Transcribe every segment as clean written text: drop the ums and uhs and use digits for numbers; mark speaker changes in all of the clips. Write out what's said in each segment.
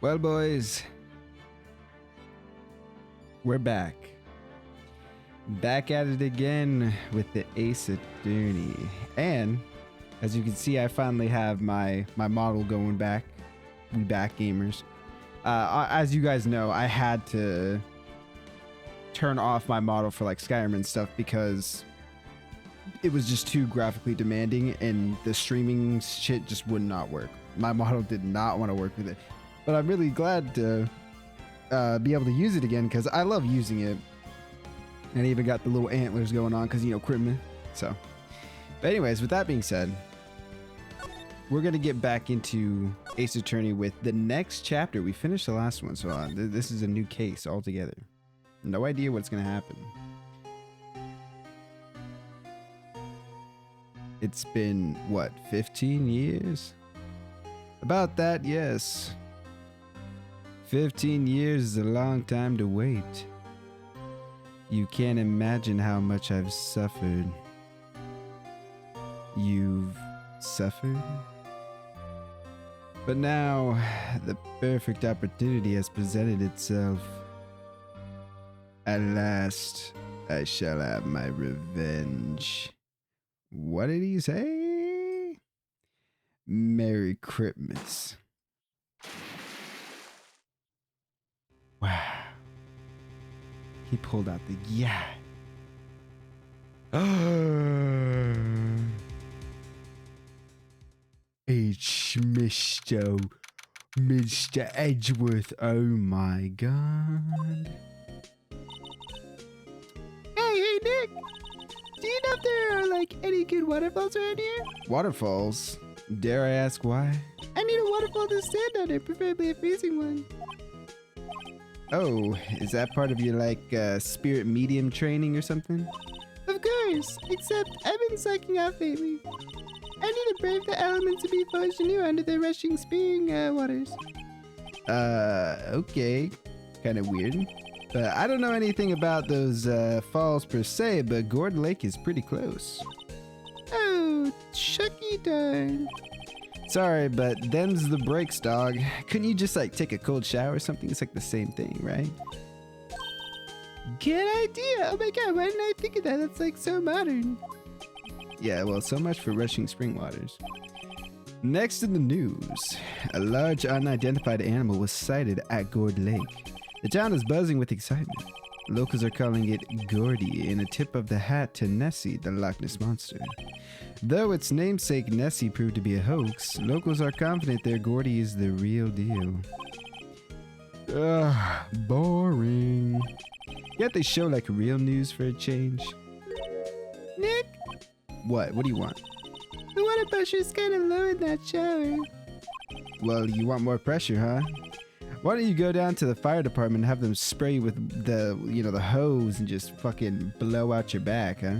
Speaker 1: Well, boys, we're back. Back at it again with the Ace Attorney. And as you can see, I finally have my model going back. We back, gamers. As you guys know, I had to turn off my model for like Skyrim and stuff because it was just too graphically demanding and the streaming shit just would not work. My model did not want to work with it. But I'm really glad to be able to use it again because I love using it. And I even got the little antlers going on because, you know, criminal. So, but anyways, with that being said, we're going to get back into Ace Attorney with the next chapter. We finished the last one, so this is a new case altogether. No idea what's going to happen. It's been, what, 15 years? About that, yes. 15 years is a long time to wait. You can't imagine how much I've suffered. You've suffered? But now, the perfect opportunity has presented itself. At last, I shall have my revenge. What did he say? Merry Christmas. Wow. He pulled out the yeah. It's Mr. Edgeworth. Oh my god. Hey, Nick. Do you know if there are like any good waterfalls around here? Waterfalls? Dare I ask why? I need a waterfall to stand under, preferably a freezing one. Oh, is that part of your like spirit medium training or something? Of course, except I've been slacking off lately. I need to brave the elements to be forged anew under the rushing spring waters. Okay. Kind of weird. But I don't know anything about those falls per se, but Gord Lake is pretty close. Oh, chucky darn. Sorry, but them's the breaks, dog. Couldn't you just like take a cold shower or something? It's like the same thing, right? Good idea. Oh my god, why didn't I think of that? That's like so modern. Yeah, well, so much for rushing spring waters. Next in the news, a large unidentified animal was sighted at Gord Lake. The town is buzzing with excitement. Locals are calling it Gordy in a tip of the hat to Nessie, the Loch Ness Monster. Though its namesake Nessie proved to be a hoax, locals are confident their Gordy is the real deal. Ugh, boring. Yet they show like real news for a change. Nick? What? What do you want? The water pressure is kind of low in that shower. Well, you want more pressure, huh? Why don't you go down to the fire department and have them spray you with the, the hose and just fucking blow out your back, huh?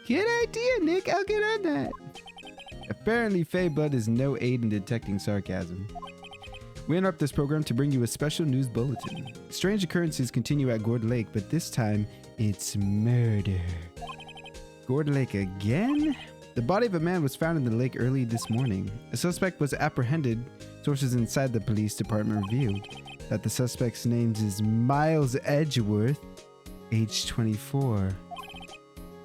Speaker 1: Good idea, Nick. I'll get on that. Apparently, Fey Blood is no aid in detecting sarcasm. We interrupt this program to bring you a special news bulletin. Strange occurrences continue at Gord Lake, but this time, it's murder. Gord Lake again? The body of a man was found in the lake early this morning. A suspect was apprehended. Sources inside the police department revealed that the suspect's name is Miles Edgeworth, age 24.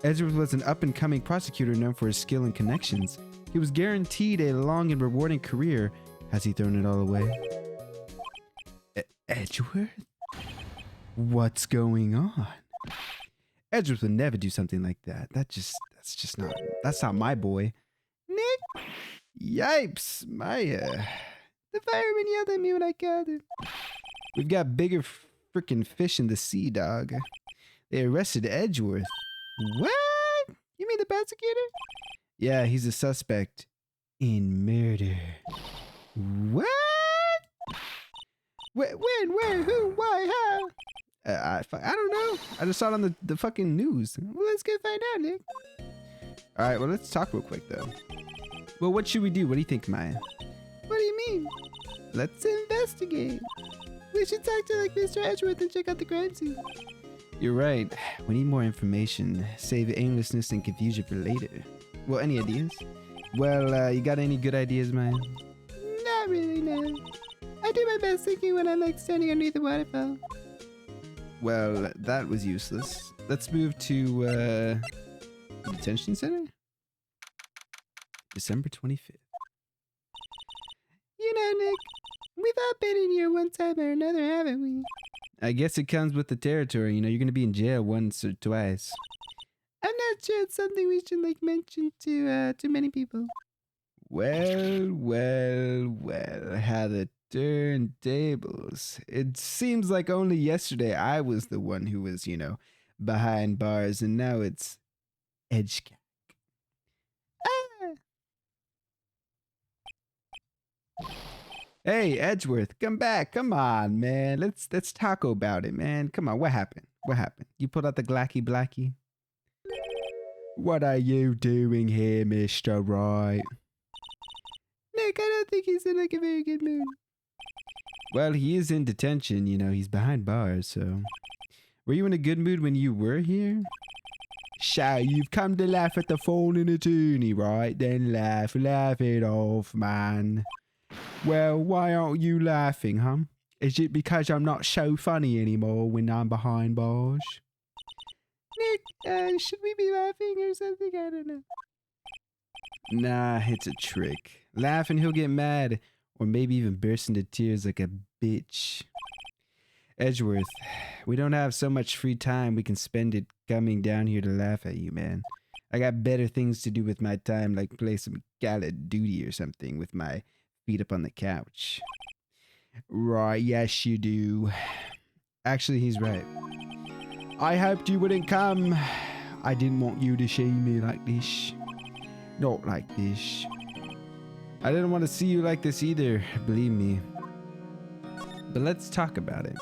Speaker 1: Edgeworth was an up-and-coming prosecutor known for his skill and connections. He was guaranteed a long and rewarding career. Has he thrown it all away? Edgeworth? What's going on? Edgeworth would never do something like that. That's not my boy. Nick? Yipes! The fireman yelled at me when I called him. We've got bigger freaking fish in the sea, dog. They arrested Edgeworth. What? You mean the prosecutor? Yeah, he's a suspect in murder. What? When, where, who, why, how? I don't know. I just saw it on the fucking news. Well, let's go find out, Nick. All right, well, let's talk real quick, though. Well, what should we do? What do you think, Maya? What do you mean? Let's investigate. We should talk to like Mr. Edgeworth and check out the crime scene. You're right. We need more information. Save aimlessness and confusion for later. Well, any ideas? Well, you got any good ideas, man? Not really, no. I do my best thinking when I'm like standing underneath the waterfall. Well, that was useless. Let's move to the detention center. December 25th. You know, Nick, we've all been in here one time or another, haven't we? I guess it comes with the territory. You know, you're going to be in jail once or twice. I'm not sure it's something we should like mention to many people. Well, how the turntables. It seems like only yesterday I was the one who was, you know, behind bars, and now it's Edgecat. Ah! Hey, Edgeworth, come back. Come on, man. Let's talk about it, man. Come on, what happened? What happened? You pulled out the glacky blacky? What are you doing here, Mr. Right? Nick, I don't think he's in like a very good mood. Well, he is in detention, you know, he's behind bars, so. Were you in a good mood when you were here? Sure, you've come to laugh at the phone in a toonie, right? Then laugh it off, man. Well, why aren't you laughing, huh? Is it because I'm not so funny anymore when I'm behind bars? Nick, should we be laughing or something? I don't know. Nah, it's a trick. Laugh and he'll get mad, or maybe even burst into tears like a bitch. Edgeworth, we don't have so much free time we can spend it coming down here to laugh at you, man. I got better things to do with my time, like play some Call of Duty or something with my feet up on the couch. Right, yes you do. Actually, he's right. I hoped you wouldn't come. I didn't want you to see me like this. Not like this. I didn't want to see you like this either, believe me. But let's talk about it.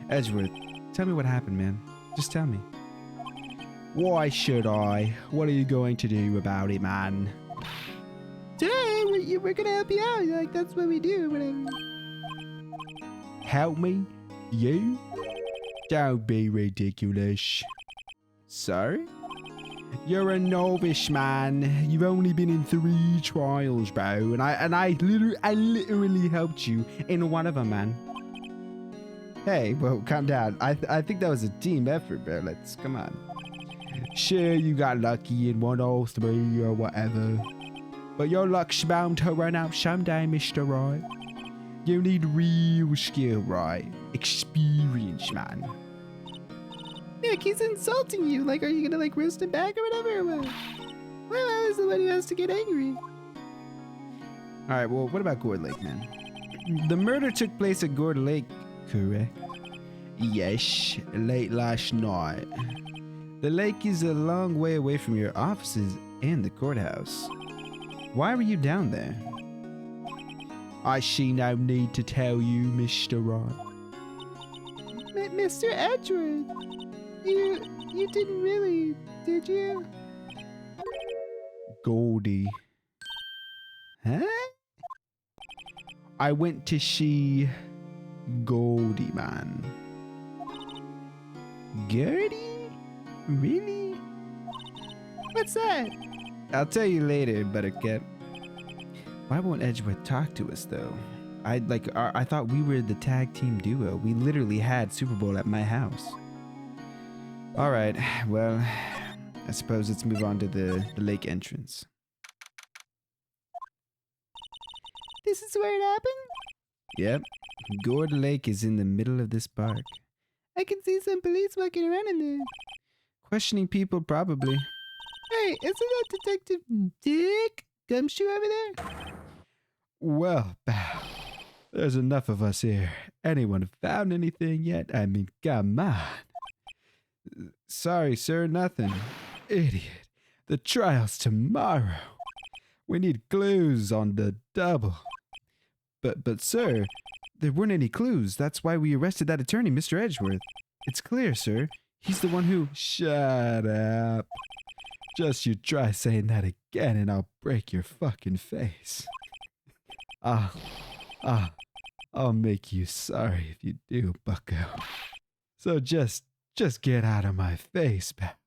Speaker 1: Edgeworth, tell me what happened, man. Just tell me. Why should I? What are you going to do about it, man? We're gonna help you out. Like, that's what we do. Help me? You? Don't be ridiculous. Sorry? You're a novice, man. You've only been in 3 trials, bro. And I literally helped you in one of them, man. Hey, well, calm down. I think that was a team effort, bro. Come on. Sure, you got lucky in 1 or 3 or whatever. But your luck's bound to run out someday, Mr. Right. You need real skill, right? Experience, man. Nick, he's insulting you. Like, are you gonna, like, roast him back or whatever? Or what? Well, I was the one who has to get angry. Alright, well, what about Gourd Lake, man? The murder took place at Gourd Lake, correct? Yes, late last night. The lake is a long way away from your offices and the courthouse. Why were you down there? I see no need to tell you, Mr. Right. Mr. Edgeworth, you didn't really, did you? Goldie. Huh? I went to see Goldie, man. Gertie? Really? What's that? I'll tell you later, Buttercup. Why won't Edgeworth talk to us, though? I thought we were the tag team duo. We literally had Super Bowl at my house. All right, well, I suppose let's move on to the lake entrance. This is where it happened? Yep. Gourd Lake is in the middle of this park. I can see some police walking around in there. Questioning people, probably. Hey, isn't that Detective Dick Gumshoe over there? Well, pal, there's enough of us here. Anyone found anything yet? I mean, come on. Sorry, sir, nothing. Idiot. The trial's tomorrow. We need clues on the double. But sir, there weren't any clues. That's why we arrested that attorney, Mr. Edgeworth. It's clear, sir. He's the one who... Shut up. Just you try saying that again and I'll break your fucking face. I'll make you sorry if you do, bucko. So just get out of my face, pal.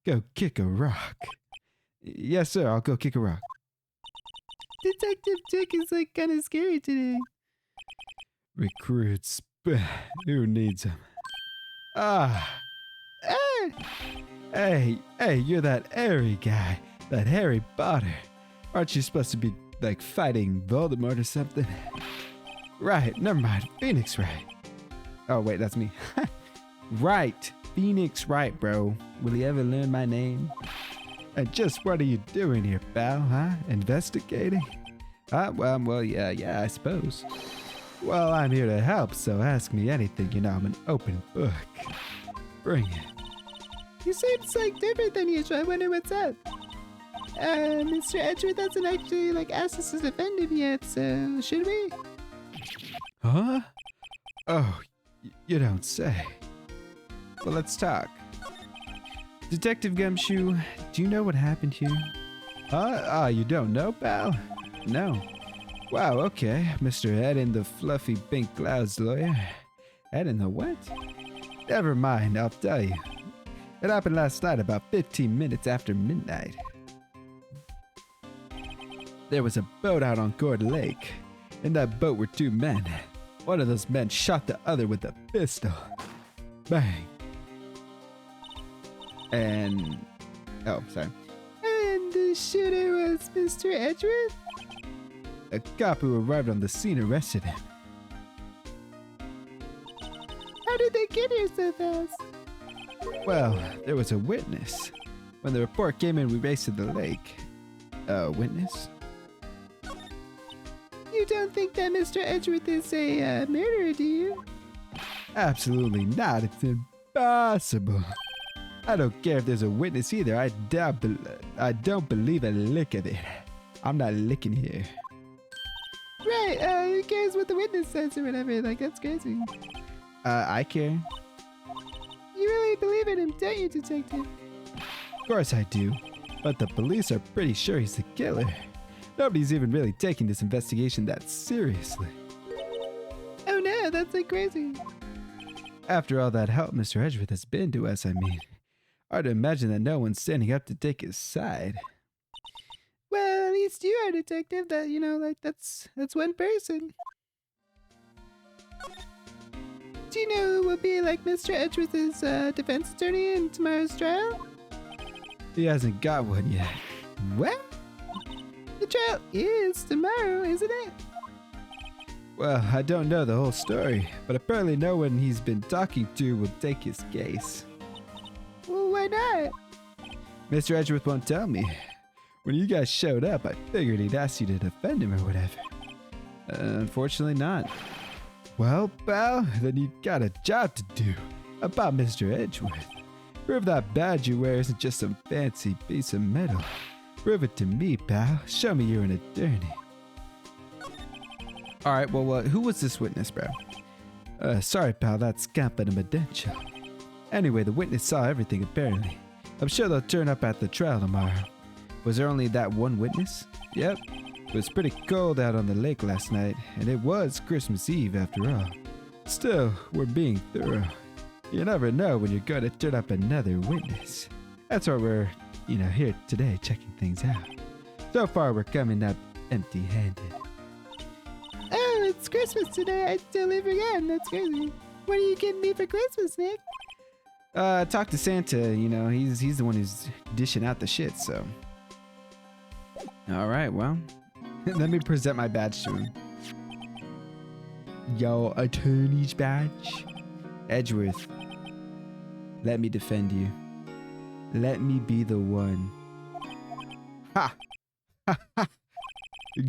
Speaker 1: Go kick a rock. Yes, sir, I'll go kick a rock. Detective Dick is like kind of scary today. Recruits. Who needs them? Ah! Hey! Hey, you're that airy guy. That Harry Potter. Aren't you supposed to be, like, fighting Voldemort or something? Right, never mind. Phoenix Wright. Oh, wait, that's me. Right. Phoenix Wright, bro. Will you ever learn my name? And just what are you doing here, pal, huh? Investigating? Well, yeah, I suppose. Well, I'm here to help, so ask me anything, you know, I'm an open book. Bring it.
Speaker 2: You seems like different than usual. I wonder what's up. Mr. Edgeworth hasn't actually asked us to defend him yet, so should we?
Speaker 1: Huh? Oh, you don't say. Well, let's talk. Detective Gumshoe, do you know what happened here? You don't know, pal? No. Wow, okay. Mr. Head in the fluffy pink clouds lawyer. Head in the what? Never mind, I'll tell you. It happened last night about 15 minutes after midnight. There was a boat out on Gourd Lake. In that boat were two men. One of those men shot the other with a pistol. Bang. And... oh, sorry.
Speaker 2: And the shooter was Mr. Edgeworth?
Speaker 1: A cop who arrived on the scene arrested him.
Speaker 2: How did they get here so fast?
Speaker 1: Well, there was a witness. When the report came in, we raced to the lake. A witness?
Speaker 2: You don't think that Mr. Edgeworth is a murderer, do you?
Speaker 1: Absolutely not. It's impossible. I don't care if there's a witness either. I don't believe a lick of it. I'm not licking here.
Speaker 2: Right, who cares what the witness says or whatever? That's crazy.
Speaker 1: I care.
Speaker 2: You really believe in him, don't you, detective?
Speaker 1: Of course I do. But the police are pretty sure he's the killer. Nobody's even really taking this investigation that seriously.
Speaker 2: Oh no, that's crazy.
Speaker 1: After all that help Mr. Edgeworth has been to us, I mean. Hard to imagine that no one's standing up to take his side.
Speaker 2: Well, at least you are a detective. That's one person. Do you know who will be Mr. Edgeworth's defense attorney in tomorrow's trial?
Speaker 1: He hasn't got one yet.
Speaker 2: What? The trial is tomorrow, isn't it?
Speaker 1: Well, I don't know the whole story, but apparently no one he's been talking to will take his case.
Speaker 2: Well, why not?
Speaker 1: Mr. Edgeworth won't tell me. When you guys showed up, I figured he'd ask you to defend him or whatever. Unfortunately not. Well, pal, then you got a job to do about Mr. Edgeworth. Prove that badge you wear isn't just some fancy piece of metal. Prove it to me, pal. Show me you're an attorney. Alright, well, who was this witness, bro? Sorry, pal, that's confidential. Anyway, the witness saw everything, apparently. I'm sure they'll turn up at the trial tomorrow. Was there only that one witness? Yep. It was pretty cold out on the lake last night, and it was Christmas Eve after all. Still, we're being thorough. You never know when you're going to turn up another witness. That's why we're, here today checking things out. So far, we're coming up empty-handed.
Speaker 2: Oh, it's Christmas today. I totally forgot. That's crazy. What are you getting me for Christmas, Nick?
Speaker 1: Talk to Santa. He's the one who's dishing out the shit, so. All right, well. Let me present my badge to him. Yo, attorney's badge. Edgeworth, let me defend you. Let me be the one. Ha! Ha ha!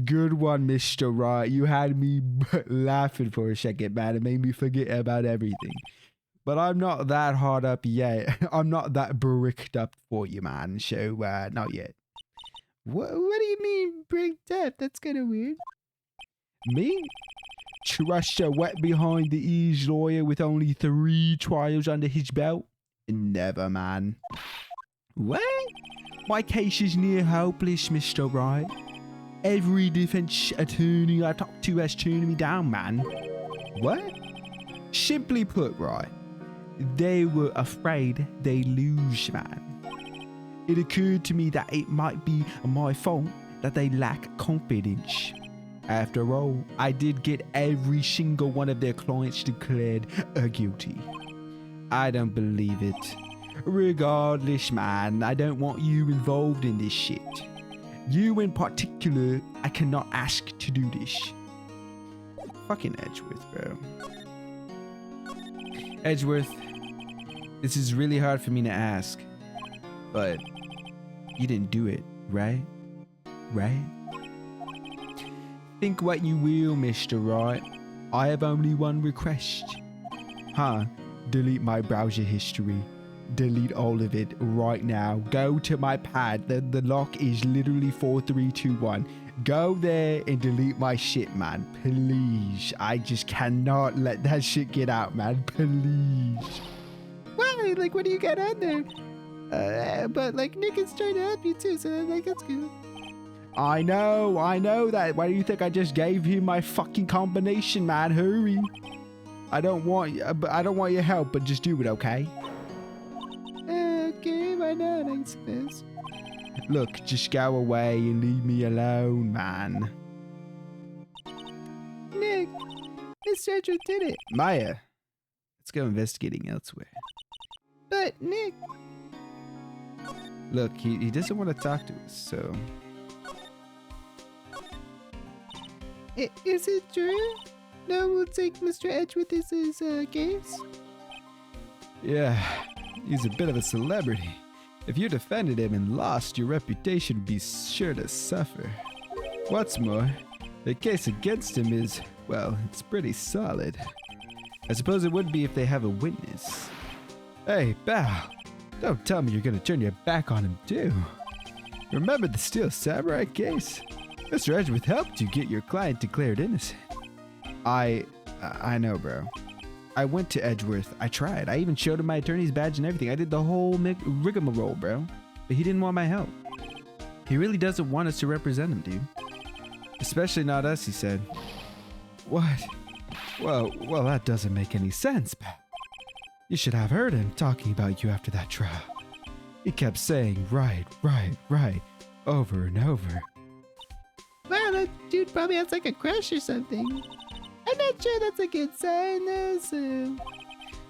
Speaker 1: Good one, Mr. Wright. You had me laughing for a second, man. It made me forget about everything. But I'm not that hard up yet. I'm not that bricked up for you, man. So, not yet.
Speaker 2: What do you mean bricked up? That's kind of weird.
Speaker 1: Me? Trust a wet behind the ears lawyer with only 3 trials under his belt? Never, man. What? My case is near hopeless, Mr. Wright. Every defense attorney I talk to has turned me down, man. What? Simply put, right, they were afraid they'd lose, man. It occurred to me that it might be my fault that they lack confidence. After all, I did get every single one of their clients declared guilty. I don't believe it. Regardless, man, I don't want you involved in this shit. You in particular, I cannot ask to do this. Fucking Edgeworth, bro. Edgeworth, this is really hard for me to ask, but you didn't do it, right? Right? Think what you will, Mr. Right. I have only one request. Delete my browser history. Delete all of it right now. Go to my pad. The lock is literally 4321. Go there and delete my shit, man. Please. I just cannot let that shit get out, man. Please.
Speaker 2: Why? Like, what do you got on there? But like, Nick is trying to help you too, so like, that's good.
Speaker 1: I know that. Why do you think I just gave him my fucking combination, man? Hurry. I don't want your help, but just do it, okay?
Speaker 2: Okay, why not, I suppose.
Speaker 1: Look, just go away and leave me alone, man.
Speaker 2: Nick, Mr. Edgeworth did it.
Speaker 1: Maya, let's go investigating elsewhere.
Speaker 2: But, Nick...
Speaker 1: Look, he doesn't want to talk to us, so...
Speaker 2: Is it true? No one will take Mr. Edgeworth as his case?
Speaker 1: Yeah, he's a bit of a celebrity. If you defended him and lost, your reputation would be sure to suffer. What's more, the case against him is, well, it's pretty solid. I suppose it would be if they have a witness. Hey, Bao, don't tell me you're gonna turn your back on him too. Remember the Steel Samurai case? Mr. Edgeworth helped you get your client declared innocent. I know, bro. I went to Edgeworth. I tried. I even showed him my attorney's badge and everything. I did the whole rigmarole, bro. But he didn't want my help. He really doesn't want us to represent him, dude. Especially not us, he said. What? Well, that doesn't make any sense, pal. You should have heard him talking about you after that trial. He kept saying, right, over and over.
Speaker 2: Wow, that dude probably has like a crush or something. I'm not sure that's a good sign though, so...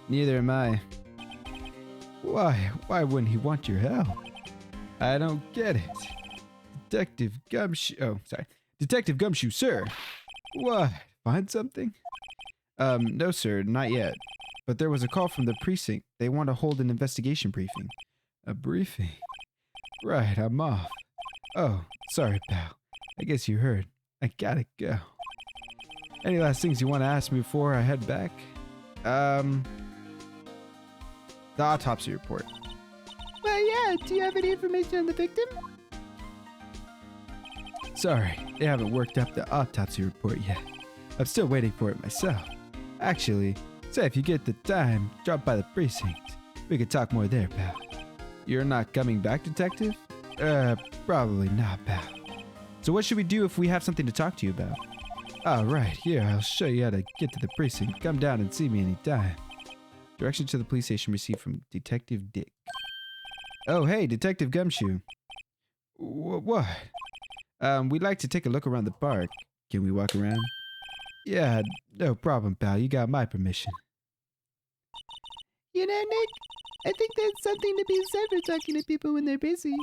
Speaker 1: Neither am I. Why wouldn't he want your help? I don't get it. Detective Gumshoe, sir. What? Find something? No sir, not yet. But there was a call from the precinct. They want to hold an investigation briefing. A briefing? Right, I'm off. Oh, sorry, pal. I guess you heard. I gotta go. Any last things you want to ask me before I head back? The autopsy report.
Speaker 2: Well, yeah. Do you have any information on the victim?
Speaker 1: Sorry, they haven't worked up the autopsy report yet. I'm still waiting for it myself. Actually, say if you get the time, drop by the precinct. We could talk more there, pal. You're not coming back, detective? Probably not, pal. So what should we do if we have something to talk to you about? Oh, right, here, I'll show you how to get to the precinct. Come down and see me anytime. Direction to the police station received from Detective Dick. Oh, hey, Detective Gumshoe. What? We'd like to take a look around the park. Can we walk around? Yeah, no problem, pal. You got my permission.
Speaker 2: You know, Nick, I think there's something to be said for talking to people when they're busy.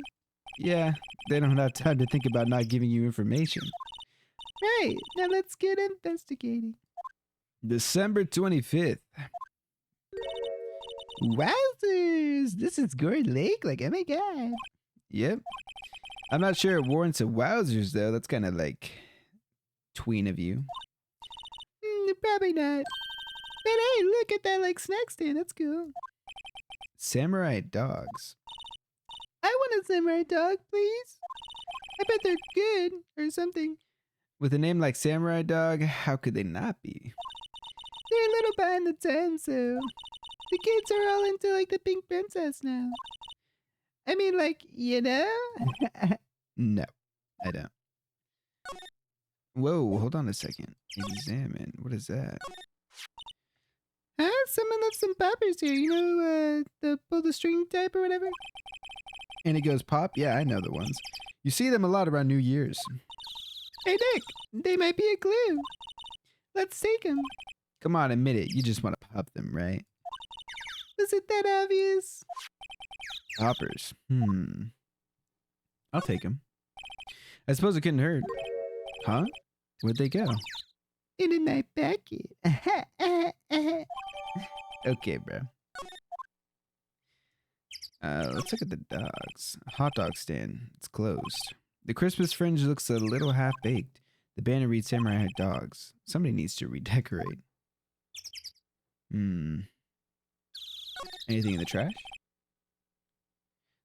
Speaker 1: Yeah, they don't have time to think about not giving you information.
Speaker 2: Right, now let's get investigating.
Speaker 1: December 25th.
Speaker 2: Wowzers! This is Gourd Lake? Like, oh my god.
Speaker 1: Yep. I'm not sure it warrants a wowzers, though. That's kind of like tween of you.
Speaker 2: Probably not. But hey, look at that, like, snack stand. That's cool.
Speaker 1: Samurai dogs.
Speaker 2: I want a samurai dog, please. I bet they're good, or something.
Speaker 1: With a name like Samurai Dog, how could they not be?
Speaker 2: They're a little behind the times, so... The kids are all into, like, the pink princess now. I mean, like, you know?
Speaker 1: No, I don't. Whoa, hold on a second. Examine. What is that?
Speaker 2: Huh? Someone left some poppers here. You know, the pull the string type or whatever?
Speaker 1: And it goes pop? Yeah, I know the ones. You see them a lot around New Year's.
Speaker 2: Hey, Nick, they might be a clue. Let's take them.
Speaker 1: Come on, admit it. You just want to pop them, right?
Speaker 2: Was it that obvious?
Speaker 1: Poppers. I'll take them. I suppose it couldn't hurt. Huh? Where'd they go?
Speaker 2: Into my pocket.
Speaker 1: Okay, bro. Let's look at the dogs. Hot dog stand. It's closed. The Christmas fringe looks a little half-baked. The banner reads Samurai Hot Dogs. Somebody needs to redecorate. Anything in the trash?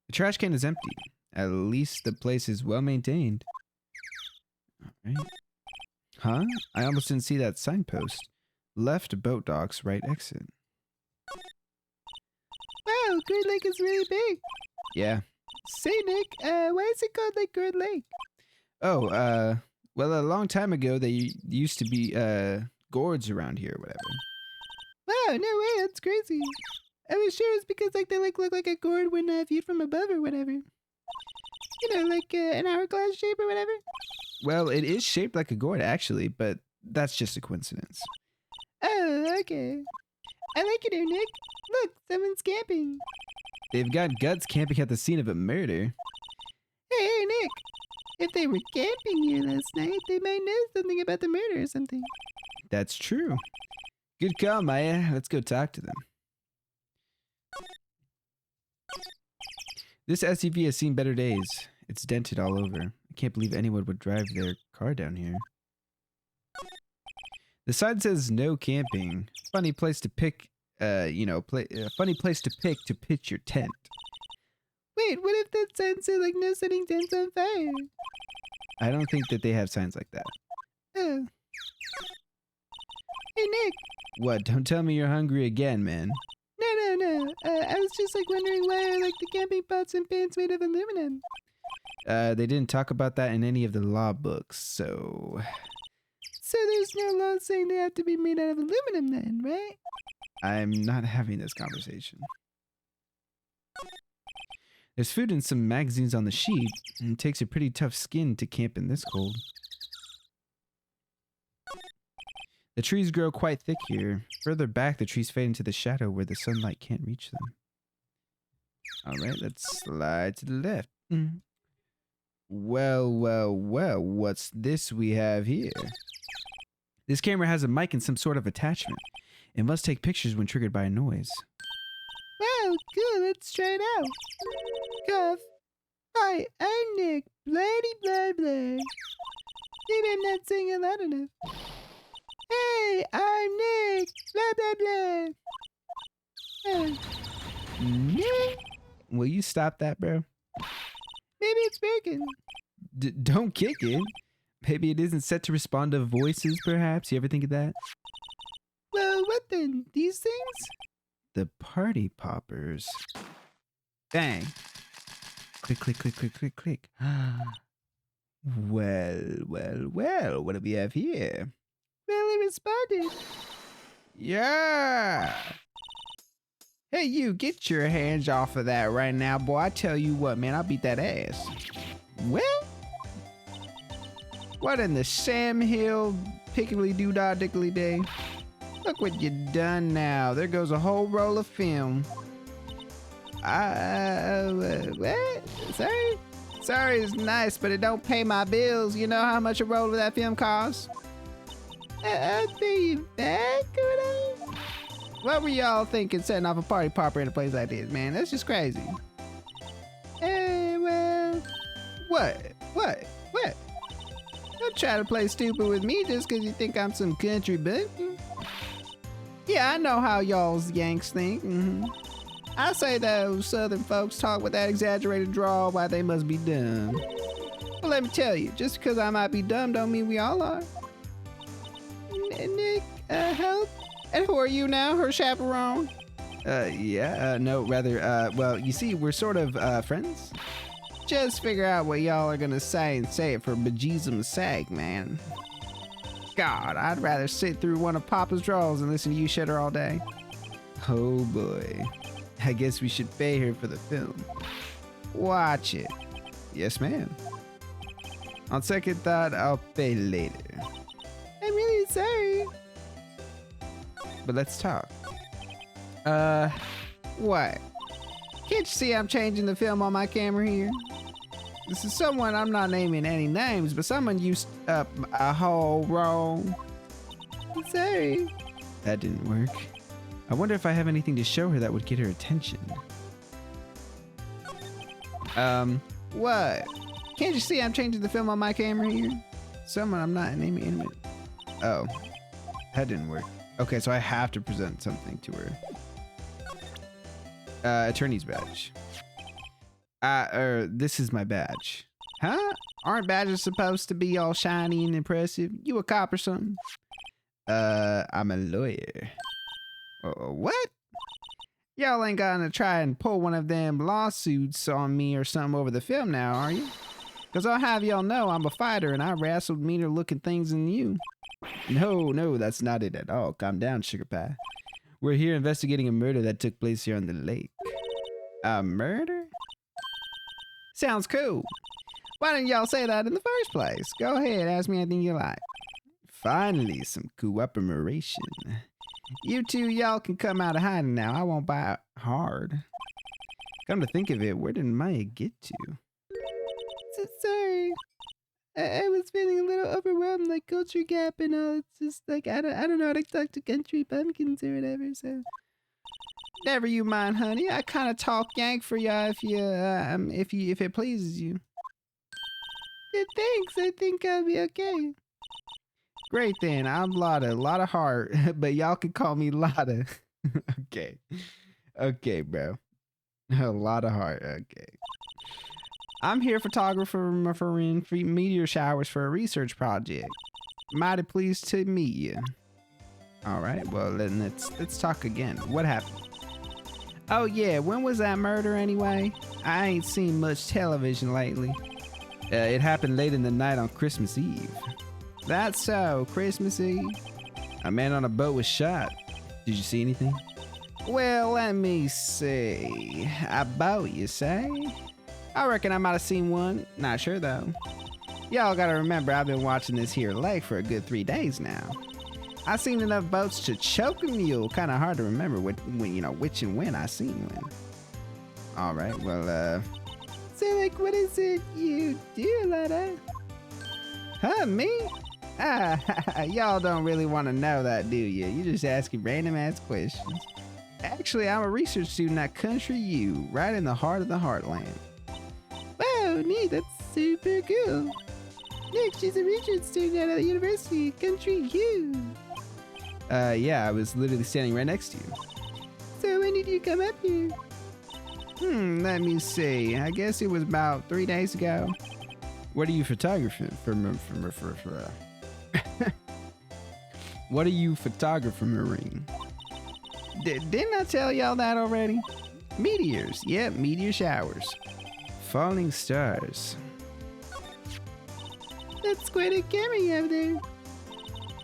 Speaker 1: The trash can is empty. At least the place is well maintained. Alright. Huh? I almost didn't see that signpost. Left boat docks, right exit.
Speaker 2: Wow, Great Lake is really big.
Speaker 1: Yeah.
Speaker 2: Say, Nick, why is it called like Great Lake?
Speaker 1: Oh, well, a long time ago, there used to be, gourds around here or whatever.
Speaker 2: Wow, no way, that's crazy. I was sure it's because like they like look like a gourd when viewed from above or whatever. You know, like an hourglass shape or whatever.
Speaker 1: Well, it is shaped like a gourd, actually, but that's just a coincidence.
Speaker 2: Oh, okay. I like it here, Nick. Look, someone's camping.
Speaker 1: They've got guts camping at the scene of a murder.
Speaker 2: Hey, Nick. If they were camping here last night, they might know something about the murder or something.
Speaker 1: That's true. Good call, Maya. Let's go talk to them. This SUV has seen better days. It's dented all over. I can't believe anyone would drive their car down here. The sign says no camping. Funny place to pick, funny place to pick to pitch your tent.
Speaker 2: Wait, what if that sign said like no setting tents on fire?
Speaker 1: I don't think that they have signs like that.
Speaker 2: Oh. Hey, Nick.
Speaker 1: What? Don't tell me you're hungry again, man.
Speaker 2: No. I was just like wondering why are like the camping pots and pans made of aluminum?
Speaker 1: They didn't talk about that in any of the law books, so...
Speaker 2: So there's no law saying they have to be made out of aluminum then, right?
Speaker 1: I'm not having this conversation. There's food and some magazines on the sheet, and it takes a pretty tough skin to camp in this cold. The trees grow quite thick here. Further back, the trees fade into the shadow where the sunlight can't reach them. Alright, let's slide to the left. Well, what's this we have here? This camera has a mic and some sort of attachment. It must take pictures when triggered by a noise.
Speaker 2: Wow, cool, let's try it out. Cuff. Hi, I'm Nick. Bloody blah blah. Maybe I'm not saying it loud enough. Hey, I'm Nick. Blah blah blah.
Speaker 1: Nick? Will you stop that, bro?
Speaker 2: Maybe it's broken.
Speaker 1: Don't kick it. Maybe it isn't set to respond to voices, perhaps? You ever think of that?
Speaker 2: Well, what then? These things?
Speaker 1: The party poppers. Bang. Click, click, click, click, click, click. Well, what do we have here?
Speaker 2: Well, it responded.
Speaker 1: Yeah! Hey, you, get your hands off of that right now, boy. I tell you what, man, I'll beat that ass. Well? What in the Sam Hill pickly doo-dah dickly day? Look what you done now. There goes a whole roll of film. What? Sorry? Sorry is nice, but it don't pay my bills. You know how much a roll of that film costs?
Speaker 2: I'll pay you back, or whatever.
Speaker 1: What were y'all thinking setting off a party popper in a place like this, man? That's just crazy.
Speaker 2: Well...
Speaker 1: What? Don't try to play stupid with me just because you think I'm some country bumpkin. Yeah, I know how y'all's Yanks think. I say those Southern folks talk with that exaggerated drawl, why they must be dumb. Well, let me tell you, just because I might be dumb don't mean we all are.
Speaker 2: Nick, help?
Speaker 1: And who are you now, her chaperone? Well, you see, we're sort of, friends. Just figure out what y'all are gonna say and say it for bejesus sake, man. God, I'd rather sit through one of Papa's draws and listen to you shitter all day. Oh boy. I guess we should pay her for the film. Watch it. Yes, ma'am. On second thought, I'll pay later.
Speaker 2: I'm really sorry.
Speaker 1: But let's talk. What? Can't you see I'm changing the film on my camera here? This is someone, I'm not naming any names, but someone used up a whole wrong.
Speaker 2: I'm sorry.
Speaker 1: That didn't work. I wonder if I have anything to show her that would get her attention. What? Can't you see I'm changing the film on my camera here? Someone I'm not naming any. Oh, that didn't work. Okay, so I have to present something to her. Attorney's badge. This is my badge. Huh? Aren't badges supposed to be all shiny and impressive? You a cop or something? I'm a lawyer. What? Y'all ain't gonna try and pull one of them lawsuits on me or something over the film now, are you? Cause I'll have y'all know I'm a fighter and I wrestled meaner looking things than you. No, that's not it at all. Calm down, sugar pie. We're here investigating a murder that took place here on the lake. A murder? Sounds cool. Why didn't y'all say that in the first place? Go ahead, ask me anything you like. Finally, some cooperation. You two, y'all can come out of hiding now. I won't bite hard. Come to think of it, where did Maya get to?
Speaker 2: So sorry. I was feeling a little overwhelmed, like culture gap and all. It's just like I don't know how to talk to country bumpkins or whatever. So
Speaker 1: Never you mind, honey. I kind of talk yank for ya if it pleases you.
Speaker 2: yeah, thanks. I think I'll be okay.
Speaker 1: Great then. I'm Lotta heart, but y'all can call me Lotta. Okay, bro. A lot of heart. Okay. I'm here photographer for meteor showers for a research project. Mighty pleased to meet you. All right, well then let's talk again. What happened? Oh yeah, when was that murder anyway? I ain't seen much television lately. It happened late in the night on Christmas Eve. That's so, Christmas Eve? A man on a boat was shot. Did you see anything? Well, let me see. A boat, you say? I reckon I might have seen one. Not sure though. Y'all gotta remember I've been watching this here lake for a good 3 days now. I've seen enough boats to choke a mule. Kinda hard to remember which and when I seen one. Alright, well,
Speaker 2: So like, what is it you do, Lotta?
Speaker 1: Huh, me? Y'all don't really want to know that, do you? You're just asking random ass questions. Actually, I'm a research student at Country U, right in the heart of the heartland.
Speaker 2: Wow, neat. That's super cool. Nick, she's a research student at the university, Country U.
Speaker 1: Yeah, I was literally standing right next to you.
Speaker 2: So when did you come up here?
Speaker 1: Let me see. I guess it was about 3 days ago. What are you photographing What are you photographing, Marine? Didn't I tell y'all that already? Meteors. Yep, meteor showers. Falling stars.
Speaker 2: That's quite a camera you have there.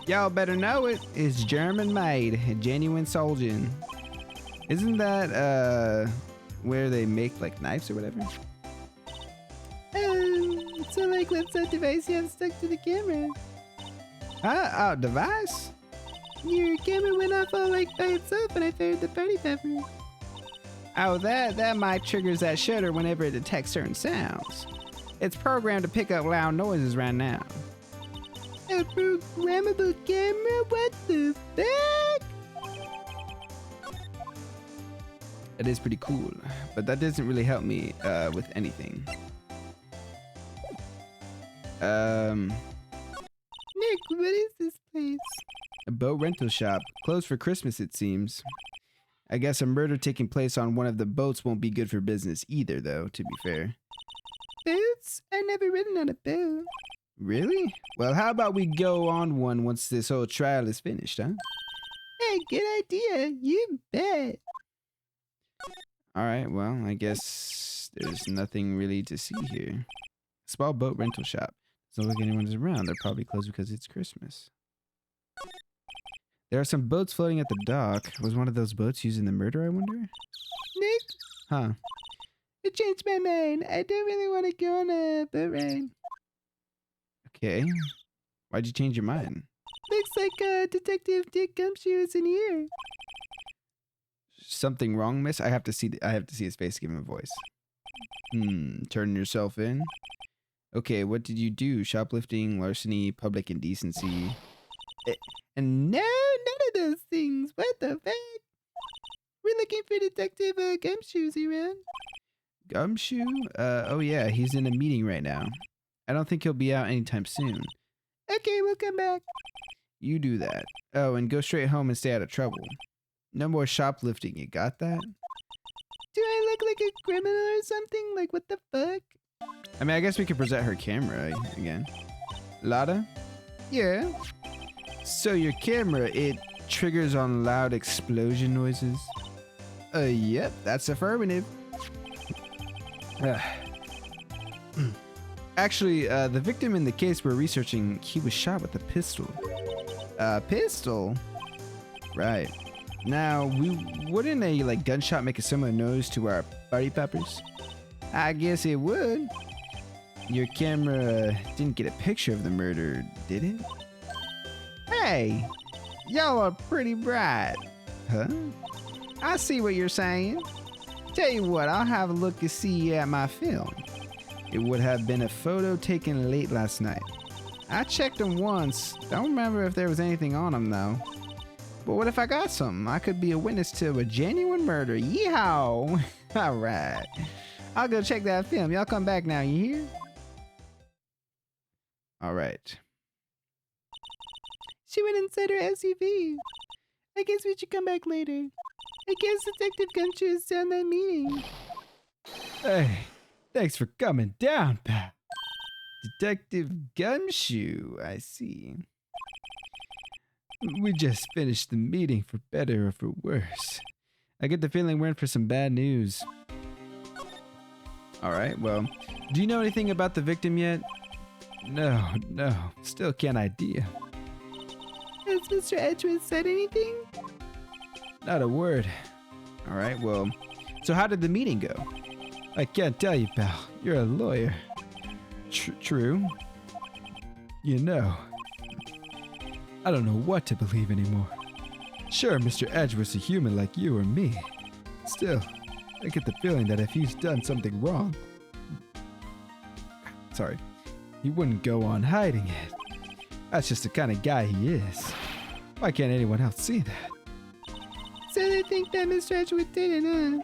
Speaker 1: Y'all better know it. It's German made. Genuine Soldier. Isn't that, where they make, like, knives or whatever?
Speaker 2: So like, what's that device you have stuck to the camera?
Speaker 1: Oh, device?
Speaker 2: Your camera went off all like by itself when I fired the party pepper.
Speaker 1: Oh, that mic triggers that shutter whenever it detects certain sounds. It's programmed to pick up loud noises right now.
Speaker 2: A programmable camera? What the fuck?
Speaker 1: It is pretty cool, but that doesn't really help me with anything.
Speaker 2: Nick, what is this place?
Speaker 1: A boat rental shop. Closed for Christmas, it seems. I guess a murder taking place on one of the boats won't be good for business either, though, to be fair.
Speaker 2: Boats? I've never ridden on a boat.
Speaker 1: Really? Well, how about we go on one once this whole trial is finished, huh?
Speaker 2: Hey, good idea. You bet.
Speaker 1: Alright, well, I guess there's nothing really to see here. Small boat rental shop. Doesn't look like anyone's around. They're probably closed because it's Christmas. There are some boats floating at the dock. Was one of those boats used in the murder, I wonder?
Speaker 2: Nick?
Speaker 1: Huh.
Speaker 2: I changed my mind. I don't really want to go on a boat ride.
Speaker 1: Okay. Why'd you change your mind?
Speaker 2: Looks like Detective Dick Gumshoe is in here.
Speaker 1: Something wrong, miss? I have to see his face, give him a voice. Turn yourself in. Okay, what did you do? Shoplifting, larceny, public indecency.
Speaker 2: And no, none of those things. What the fuck? We're looking for Detective Gumshoe's around.
Speaker 1: Gumshoe? Oh yeah, he's in a meeting right now. I don't think he'll be out anytime soon.
Speaker 2: Okay, we'll come back.
Speaker 1: You do that. Oh, and go straight home and stay out of trouble. No more shoplifting, you got that?
Speaker 2: Do I look like a criminal or something? Like, what the fuck?
Speaker 1: I mean, I guess we could present her camera again. Lada?
Speaker 2: Yeah.
Speaker 1: So your camera, it triggers on loud explosion noises? Yep, that's affirmative. Actually, the victim in the case we're researching, he was shot with a pistol. A pistol? Right. Now, wouldn't a gunshot make a similar noise to our party poppers? I guess it would. Your camera didn't get a picture of the murder, did it?
Speaker 2: Hey, y'all are pretty bright.
Speaker 1: Huh?
Speaker 2: I see what you're saying. Tell you what, I'll have a look to see at my film.
Speaker 1: It would have been a photo taken late last night.
Speaker 2: I checked them once. Don't remember if there was anything on them, though.
Speaker 1: But what if I got something? I could be a witness to a genuine murder. Yeehaw!
Speaker 2: All right. I'll go check that film. Y'all come back now, you hear?
Speaker 1: All right.
Speaker 2: She went inside her SUV. I guess we should come back later. I guess Detective Gumshoe is down that meeting.
Speaker 1: Hey, thanks for coming down, pal. Detective Gumshoe, I see. We just finished the meeting, for better or for worse. I get the feeling we're in for some bad news. Alright, well, do you know anything about the victim yet? No, still can't idea.
Speaker 2: Has Mr. Edgeworth said anything?
Speaker 1: Not a word. Alright, well, so how did the meeting go? I can't tell you, pal. You're a lawyer. True. You know, I don't know what to believe anymore. Sure, Mr. Edgeworth's a human like you or me. Still, I get the feeling that if he's done something wrong, he wouldn't go on hiding it. That's just the kind of guy he is. Why can't anyone else see that?
Speaker 2: So they think that Mr. Edgeworth did it, huh?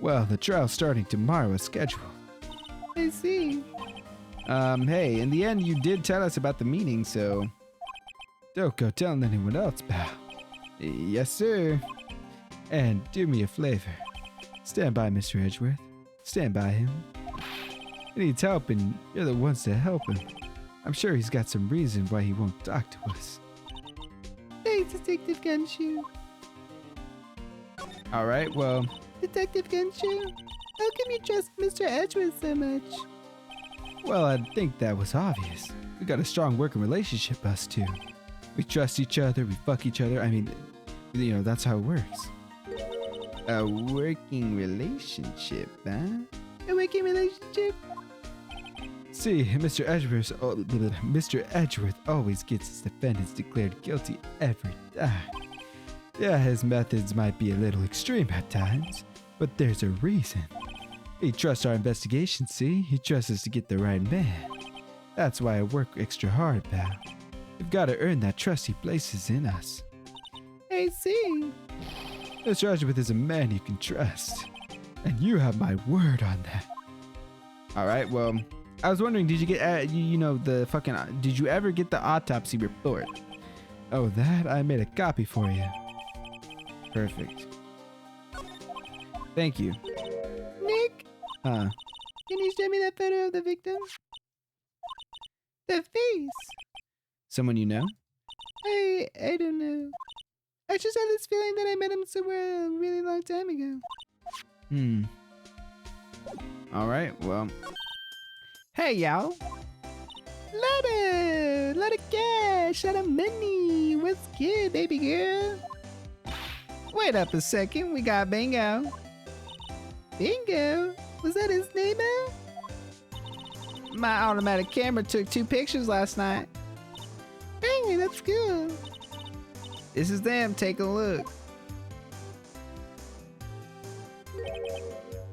Speaker 1: Well, the trial's starting tomorrow as scheduled.
Speaker 2: I see.
Speaker 1: Hey, in the end, you did tell us about the meeting, so don't go telling anyone else, pal. Yes, sir. And do me a favor. Stand by Mr. Edgeworth. Stand by him. He needs help, and you're the ones to help him. I'm sure he's got some reason why he won't talk to us.
Speaker 2: Thanks, Detective Gumshoe.
Speaker 1: All right, well...
Speaker 2: Detective Gumshoe, how come you trust Mr. Edgeworth so much?
Speaker 1: Well, I think that was obvious. We got a strong working relationship, us two. We trust each other, we fuck each other. I mean, you know, that's how it works. A working relationship, huh?
Speaker 2: A working relationship?
Speaker 1: See, Mr. Edgeworth always gets his defendants declared guilty every time. Yeah, his methods might be a little extreme at times, but there's a reason. He trusts our investigation, see? He trusts us to get the right man. That's why I work extra hard, pal. We've got to earn that trust he places in us.
Speaker 2: I see.
Speaker 1: Mr. Edgeworth is a man you can trust. And you have my word on that. Alright, well, I was wondering, did you get, did you ever get the autopsy report? Oh, that? I made a copy for you. Perfect. Thank you.
Speaker 2: Nick?
Speaker 1: Huh?
Speaker 2: Can you show me that photo of the victim? The face.
Speaker 1: Someone you know?
Speaker 2: I don't know. I just had this feeling that I met him somewhere a really long time ago.
Speaker 1: Alright, well.
Speaker 2: Hey, y'all. Lot of cash, lot of money. What's good, baby girl? Wait up a second, we got Bingo. Bingo? Was that his name,
Speaker 1: My automatic camera took 2 pictures last night.
Speaker 2: Hey, that's cool.
Speaker 1: This is them. Take a look.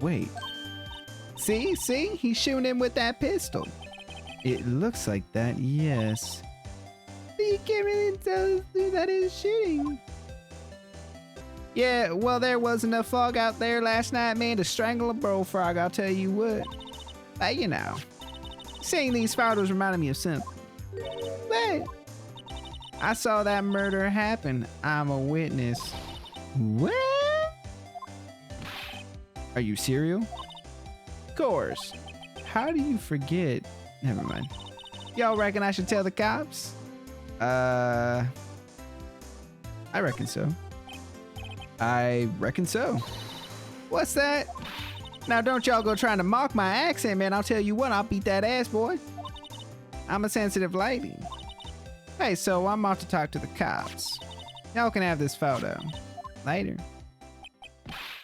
Speaker 1: Wait. See? He's shooting him with that pistol. It looks like that, yes.
Speaker 2: But you can't really tell who that is shooting.
Speaker 1: Yeah, well, there was enough fog out there last night, man, to strangle a bullfrog, I'll tell you what. But, you know, seeing these photos reminded me of something.
Speaker 2: What?
Speaker 1: I saw that murder happen. I'm a witness.
Speaker 2: What?
Speaker 1: Are you serial? Of course. How do you forget? Never mind. Y'all reckon I should tell the cops? I reckon so. I reckon so. What's that? Now don't y'all go trying to mock my accent, man. I'll tell you what, I'll beat that ass, boy. I'm a sensitive lady. Hey, so I'm off to talk to the cops. Y'all can have this photo. Later.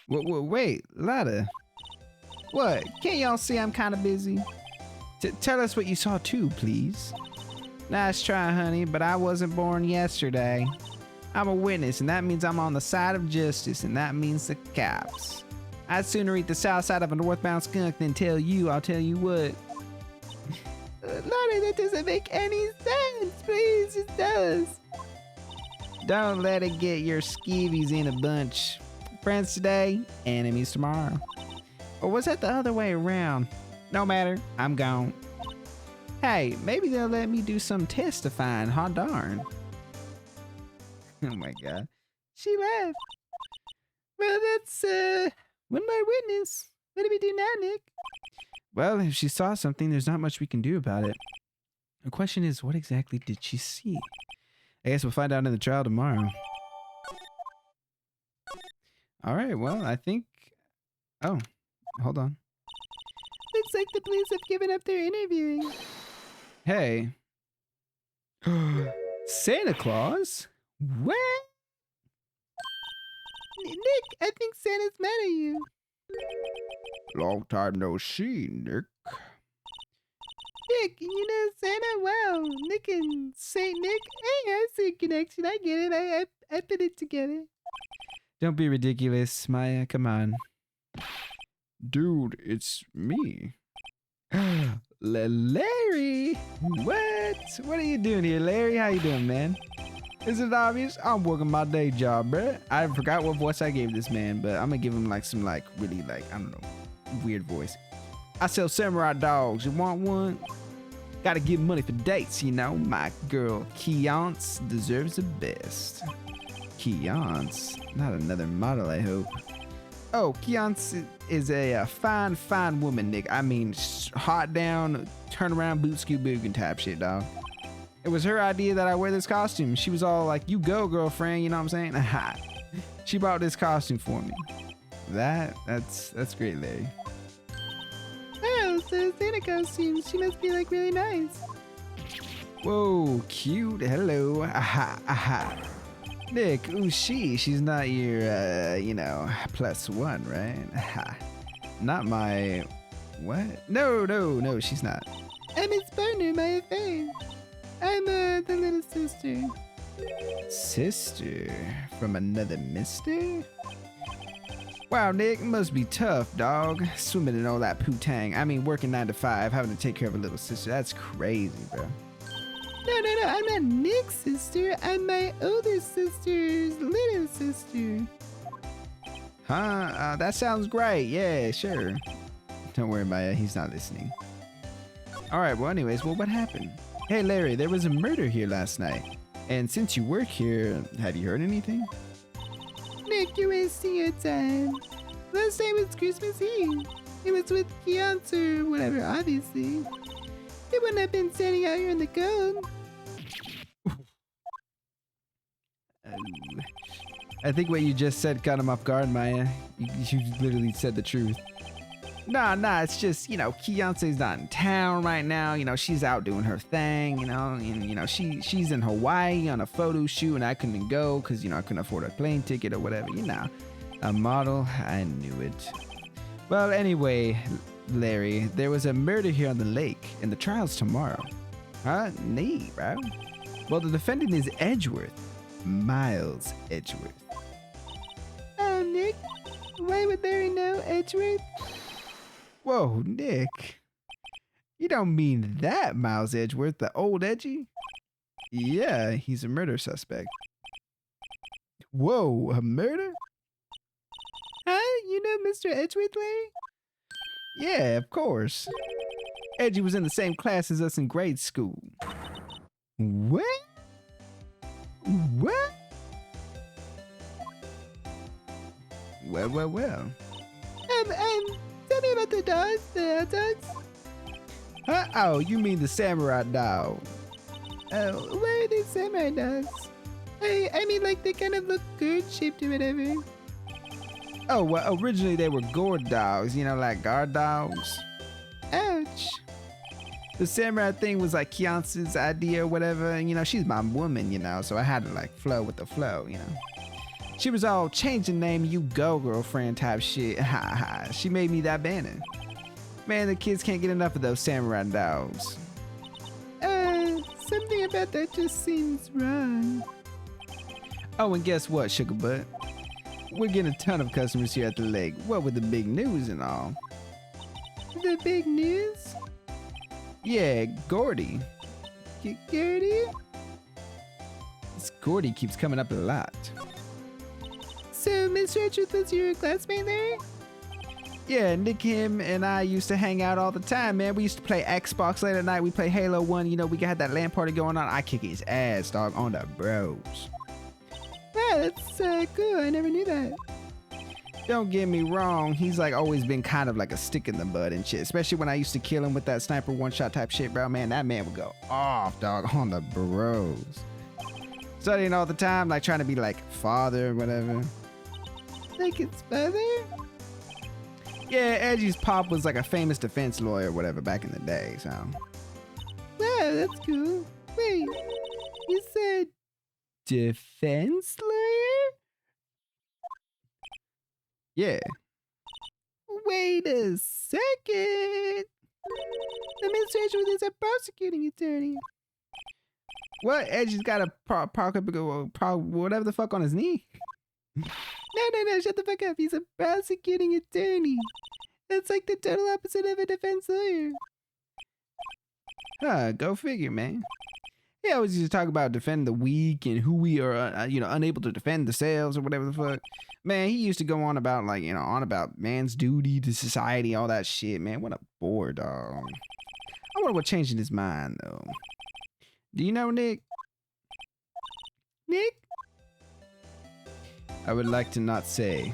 Speaker 1: Wait, Lada. What? Can't y'all see I'm kind of busy? Tell us what you saw too, please. Nice try, honey, but I wasn't born yesterday. I'm a witness, and that means I'm on the side of justice, and that means the cops. I'd sooner eat the south side of a northbound skunk than tell you, I'll tell you what.
Speaker 2: Lana, that doesn't make any sense. Please, just tell us.
Speaker 1: Don't let it get your skeevies in a bunch. Friends today, enemies tomorrow. Or was that the other way around? No matter, I'm gone. Hey, maybe they'll let me do some testifying, huh darn. Oh my god.
Speaker 2: She left. Well, that's, one more witness. What do we do now, Nick?
Speaker 1: Well, if she saw something, there's not much we can do about it. The question is, what exactly did she see? I guess we'll find out in the trial tomorrow. Alright, well, I think... Oh, hold on.
Speaker 2: Looks like the police have given up their interviewing.
Speaker 1: Hey. Santa Claus?
Speaker 2: What? Nick, I think Santa's mad at you.
Speaker 1: Long time no see, Nick.
Speaker 2: Nick, you know Santa? Wow, Nick and Saint Nick. Hey, I see a connection. I get it. I put it together.
Speaker 1: Don't be ridiculous, Maya. Come on. Dude, it's me. Larry! What? What are you doing here, Larry? How you doing, man? Is it obvious? I'm working my day job, bruh. I forgot what voice I gave this man, but I'm gonna give him like some really I don't know, weird voice. I sell samurai dogs. You want one? Gotta give money for dates, you know. My girl Keonce deserves the best. Keonce? Not another model, I hope. Oh, Keonce is a fine woman, Nick. I mean, hot down, turn around, boot scoot boogan type shit, dog. It was her idea that I wear this costume. She was all like, you go, girlfriend, you know what I'm saying? She bought this costume for me. That's great, Larry.
Speaker 2: Oh, so Santa costume. She must be like really nice.
Speaker 1: Whoa, cute. Hello. Aha. Nick, who's she? She's not your, +1, right? Not my... What? No, she's not.
Speaker 2: I'm his partner, my affair. I'm, the little sister.
Speaker 1: Sister? From another mister? Wow, Nick, it must be tough, dog. Swimming in all that poo-tang. I mean, working 9 to 5, having to take care of a little sister. That's crazy, bro.
Speaker 2: No, I'm not Nick's sister. I'm my older sister's little sister.
Speaker 1: Huh? That sounds great. Yeah, sure. Don't worry, Maya. He's not listening. All right, well, anyways, what happened? Hey, Larry, there was a murder here last night. And since you work here, have you heard anything?
Speaker 2: Nick, you're wasting your time. Last time was Christmas Eve. It was with Keonce or whatever, obviously. It wouldn't have been standing out here in the cold.
Speaker 1: I think what you just said caught him off guard, Maya. You literally said the truth. Nah, it's just, Keonce's not in town right now. She's out doing her thing, and, she's in Hawaii on a photo shoot, and I couldn't go because, I couldn't afford a plane ticket or whatever, A model, I knew it. Well, anyway, Larry, there was a murder here on the lake, and the trial's tomorrow. Huh? Neat, bro. Well, the defendant is Edgeworth. Miles Edgeworth.
Speaker 2: Oh, Nick, why would Larry know Edgeworth?
Speaker 1: Whoa, Nick. You don't mean that Miles Edgeworth, the old Edgy? Yeah, he's a murder suspect. Whoa, a murder?
Speaker 2: Huh? You know Mr. Edgeworth, Larry?
Speaker 1: Yeah, of course. Edgy was in the same class as us in grade school. What? What? Well.
Speaker 2: Tell me about the dogs, the hot dogs.
Speaker 1: Huh? Oh, you mean the samurai dog?
Speaker 2: Oh, why are they samurai dogs? I mean, like, they kind of look gourd-shaped or whatever.
Speaker 1: Oh, well, originally they were gourd dogs, you know, like guard dogs.
Speaker 2: Ouch.
Speaker 1: The samurai thing was like Kiance's idea or whatever, and you know, she's my woman, you know, so I had to like flow with the flow, you know. She was all change the name, you go girlfriend type shit. Ha ha. She made me that banner. Man, the kids can't get enough of those samurai dogs.
Speaker 2: Something about that just seems wrong.
Speaker 1: Oh, and guess what, sugar butt? We're getting a ton of customers here at the lake. What with the big news and all.
Speaker 2: The big news?
Speaker 1: Yeah, Gordy.
Speaker 2: Gertie?
Speaker 1: This Gordy keeps coming up a lot.
Speaker 2: So, Mr. Edgeworth was your classmate there?
Speaker 1: Yeah, Nick, him, and I used to hang out all the time, man. We used to play Xbox late at night. We play Halo 1. You know, we had that LAN party going on. I kick his ass, dog, on the bros.
Speaker 2: Wow, that's cool. I never knew that.
Speaker 1: Don't get me wrong. He's like always been kind of like a stick in the mud and shit. Especially when I used to kill him with that sniper one-shot type shit, bro. Man, that man would go off, dog, on the bros. Studying all the time, like trying to be like father or whatever.
Speaker 2: Like his father?
Speaker 1: Yeah, Edgy's pop was like a famous defense lawyer or whatever back in the day, so.
Speaker 2: Wow, that's cool. Wait, you said defense lawyer?
Speaker 1: Yeah.
Speaker 2: Wait a second. The Mr. Edgeworth is a prosecuting attorney.
Speaker 1: What? Edgy's got a whatever the fuck on his knee?
Speaker 2: No, shut the fuck up. He's a prosecuting attorney. That's like the total opposite of a defense lawyer.
Speaker 1: Go figure, man. He always used to talk about defending the weak and who we are, unable to defend themselves or whatever the fuck. Man, he used to go on about on about man's duty to society, all that shit, man. What a bore, dog. I wonder what changed in his mind, though. Do you know Nick?
Speaker 2: Nick?
Speaker 1: I would like to not say.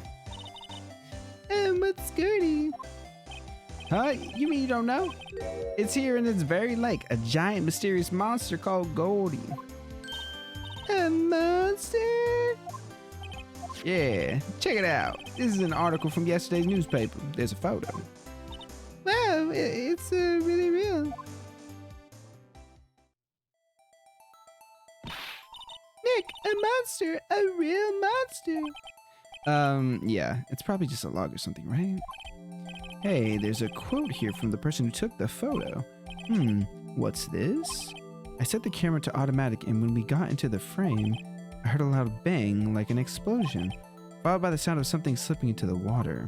Speaker 2: What's Gertie?
Speaker 1: Huh? You mean you don't know? It's here in this very lake, a giant mysterious monster called Goldie.
Speaker 2: A monster?
Speaker 1: Yeah, check it out. This is an article from yesterday's newspaper. There's a photo.
Speaker 2: Wow, it's really real. Nick, a monster, a real monster.
Speaker 1: Yeah, it's probably just a log or something, right? Hey, there's a quote here from the person who took the photo. What's this? I set the camera to automatic, and when we got into the frame, I heard a loud bang like an explosion, followed by the sound of something slipping into the water.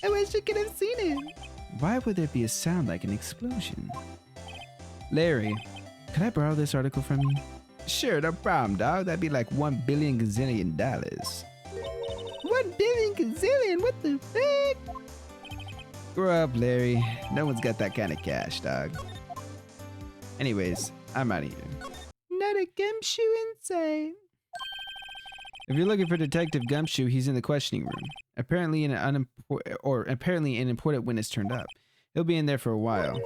Speaker 2: I wish I could have seen it.
Speaker 1: Why would there be a sound like an explosion? Larry, could I borrow this article from you? Sure, no problem, dog. That'd be like $1 billion gazillion.
Speaker 2: $1 billion gazillion? What the fuck?
Speaker 1: Grow up, Larry. No one's got that kind of cash, dog. Anyways, I'm out of here.
Speaker 2: Not a gumshoe in sight.
Speaker 1: If you're looking for Detective Gumshoe, he's in the questioning room. Apparently an important witness turned up. He'll be in there for a while.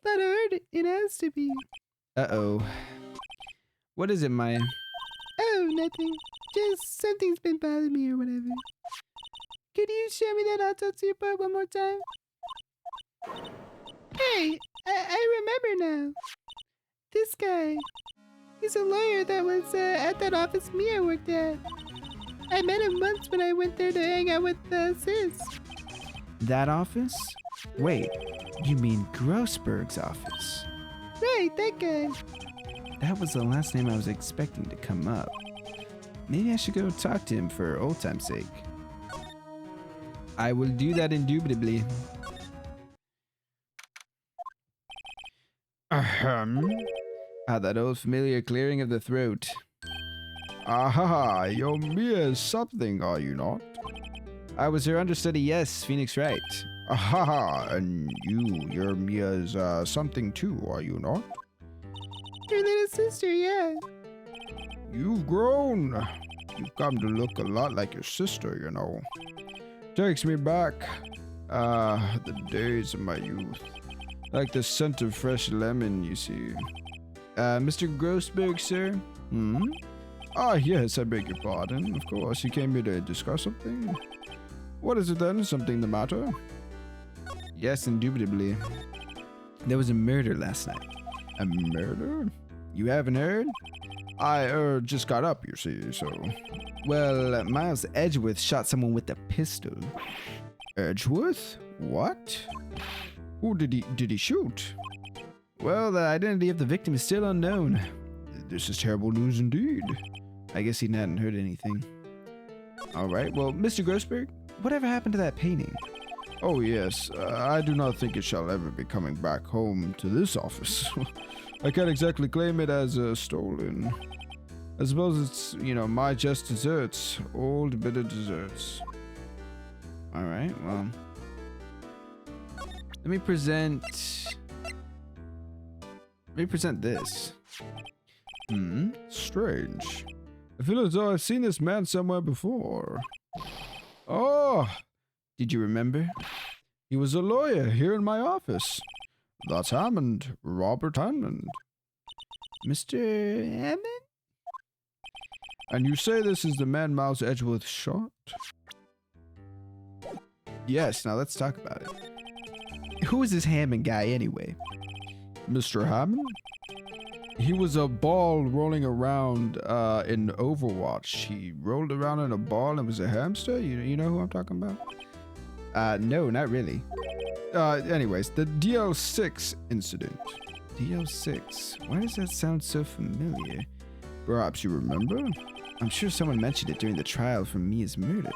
Speaker 2: But I heard it has to be.
Speaker 1: Uh-oh. What is it, Maya?
Speaker 2: Oh, nothing. Just something's been bothering me or whatever. Could you show me that autopsy report one more time? Hey, I remember now. This guy. He's a lawyer that was at that office Mia worked at. I met him once when I went there to hang out with Sis.
Speaker 1: That office? Wait, you mean Grossberg's office?
Speaker 2: Right, that guy.
Speaker 1: That was the last name I was expecting to come up. Maybe I should go talk to him for old time's sake. I will do that indubitably. Ahem. Ah, that old familiar clearing of the throat. Aha, you're Mia something, are you not? I was her understudy, yes, Phoenix Wright. Aha, and you're Mia's something too, are you not?
Speaker 2: Your little sister, yeah.
Speaker 1: You've grown. You've come to look a lot like your sister, you know. Takes me back. The days of my youth. Like the scent of fresh lemon, you see. Mr. Grossberg, sir? Hmm? Ah, yes, I beg your pardon. Of course, you came here to discuss something. What is it then? Something the matter? Yes, indubitably. There was a murder last night. A murder? You haven't heard? I just got up, you see, so... Well, Miles Edgeworth shot someone with a pistol. Edgeworth? What? Who did he shoot? Well, the identity of the victim is still unknown. This is terrible news indeed. I guess he hadn't heard anything. Alright, well, Mr. Grossberg, whatever happened to that painting? Oh yes, I do not think it shall ever be coming back home to this office. I can't exactly claim it as stolen. I suppose it's, my just desserts. Old bitter desserts. Alright, well. Let me present this. Strange. I feel as though I've seen this man somewhere before. Oh, did you remember? He was a lawyer here in my office. That's Hammond, Robert Hammond. Mr. Hammond? And you say this is the man Miles Edgeworth shot? Yes, now let's talk about it. Who is this Hammond guy anyway? Mr. Hammond? He was a ball rolling around in Overwatch. He rolled around in a ball and was a hamster? You know who I'm talking about? No, not really. Anyways, the DL6 incident. DL6? Why does that sound so familiar? Perhaps you remember? I'm sure someone mentioned it during the trial for Mia's murder.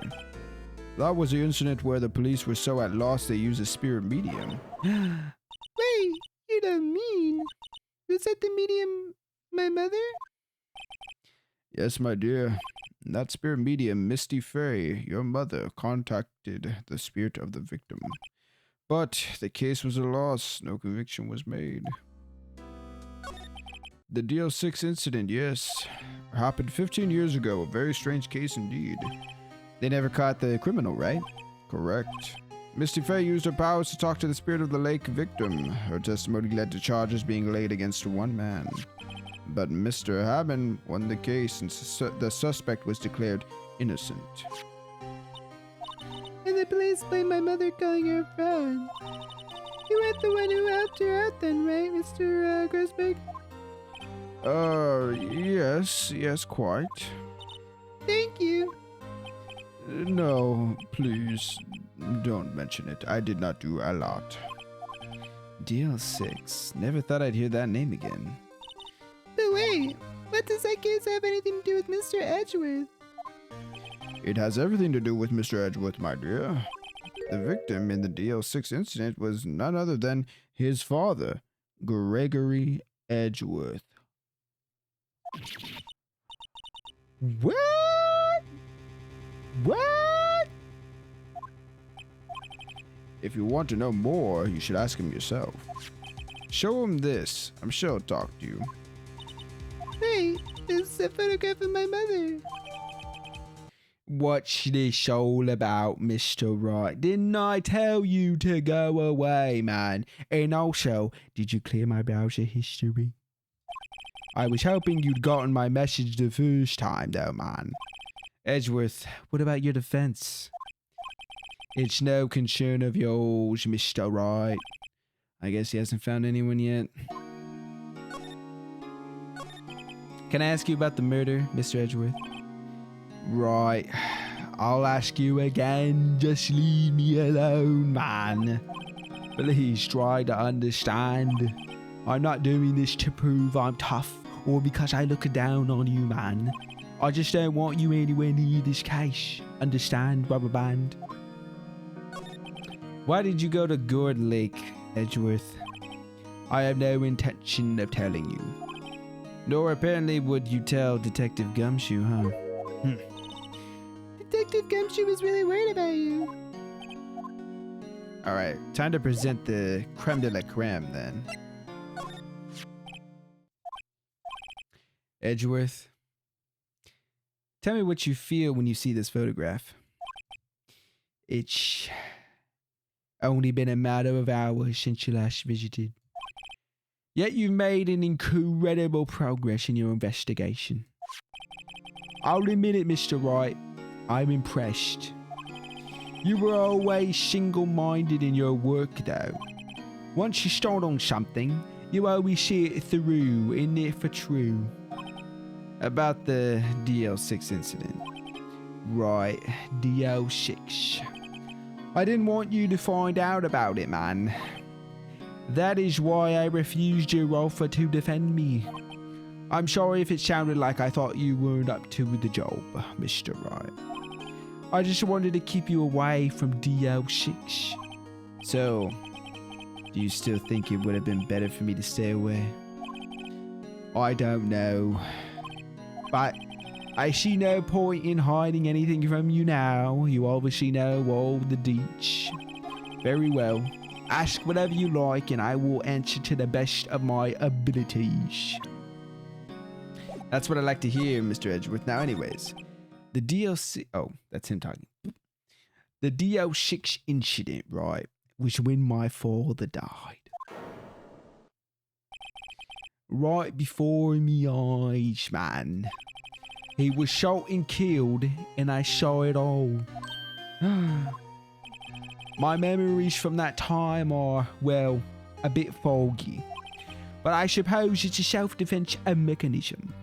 Speaker 1: That was the incident where the police were so at loss they used a spirit medium.
Speaker 2: Wait, you don't mean... Was that the medium my mother?
Speaker 1: Yes, my dear. That spirit medium, Misty Fairy, your mother, contacted the spirit of the victim. But the case was a loss. No conviction was made. The DL6 incident, yes. Happened 15 years ago. A very strange case indeed. They never caught the criminal, right? Correct. Misty Faye used her powers to talk to the spirit of the lake victim. Her testimony led to charges being laid against one man. But Mr. Hammond won the case and the suspect was declared innocent.
Speaker 2: And the police blamed my mother calling her a fraud. You weren't the one who helped her out then, right, Mr. Grossberg?
Speaker 1: Yes, quite.
Speaker 2: Thank you.
Speaker 1: No, please, don't mention it. I did not do a lot. DL6. Never thought I'd hear that name again.
Speaker 2: But wait, what does that case have anything to do with Mr. Edgeworth?
Speaker 1: It has everything to do with Mr. Edgeworth, my dear. The victim in the DL6 incident was none other than his father, Gregory Edgeworth. What? What? If you want to know more, you should ask him yourself. Show him this. I'm sure he'll talk to you.
Speaker 2: Hey, this is a photograph of my mother.
Speaker 1: What's this all about, Mr. Wright? Didn't I tell you to go away, man? And also, did you clear my browser history? I was hoping you'd gotten my message the first time, though, man. Edgeworth, what about your defense? It's no concern of yours, Mr. Wright. I guess he hasn't found anyone yet. Can I ask you about the murder, Mr. Edgeworth? Right. I'll ask you again, just leave me alone, man. Please try to understand. I'm not doing this to prove I'm tough or because I look down on you, man. I just don't want you anywhere near this case. Understand, rubber band? Why did you go to Gourd Lake, Edgeworth? I have no intention of telling you. Nor apparently would you tell Detective Gumshoe, huh?
Speaker 2: Detective Gumshoe was really worried about you.
Speaker 1: Alright, time to present the creme de la creme then. Edgeworth, tell me what you feel when you see this photograph. It's only been a matter of hours since you last visited. Yet you've made an incredible progress in your investigation. I'll admit it, Mr. Wright, I'm impressed. You were always single-minded in your work, though. Once you start on something, you always see it through, in it for true. About the DL6 incident. Right, DL6. I didn't want you to find out about it, man. That is why I refused your offer to defend me. I'm sorry if it sounded like I thought you weren't up to the job, Mr. Wright. I just wanted to keep you away from DL6. So, do you still think it would have been better for me to stay away? I don't know. But I see no point in hiding anything from you now. You obviously know all the deets. Very well. Ask whatever you like and I will answer to the best of my abilities. That's what I like to hear, Mr. Edgeworth. Now anyways, the DLC... Oh, that's him talking. The DL6 incident, right, was when my father died. Right before me eyes, man. He was shot and killed, and I saw it all. My memories from that time are, well, a bit foggy. But I suppose it's a self-defense mechanism.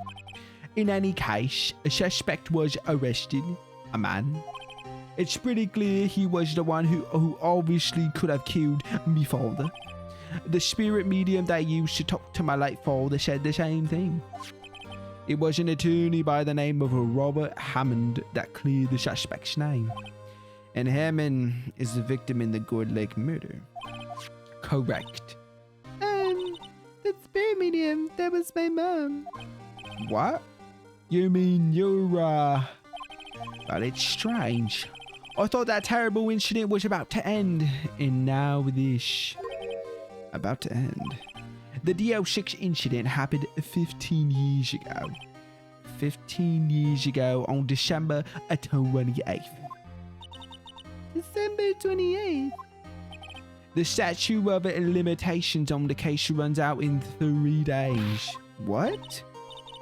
Speaker 1: In any case, a suspect was arrested, a man. It's pretty clear he was the one who obviously could have killed me father. The spirit medium that used to talk to my late father said the same thing. It was an attorney by the name of Robert Hammond that cleared the suspect's name. And Hammond is the victim in the Gourd Lake murder. Correct.
Speaker 2: That spirit medium, that was my mom.
Speaker 1: What? You mean you're, Well, it's strange. I thought that terrible incident was about to end, and now this. About to end. The DL6 incident happened 15 years ago. 15 years ago on December 28th.
Speaker 2: December 28th?
Speaker 1: The statute of limitations on the case runs out in 3 days. What?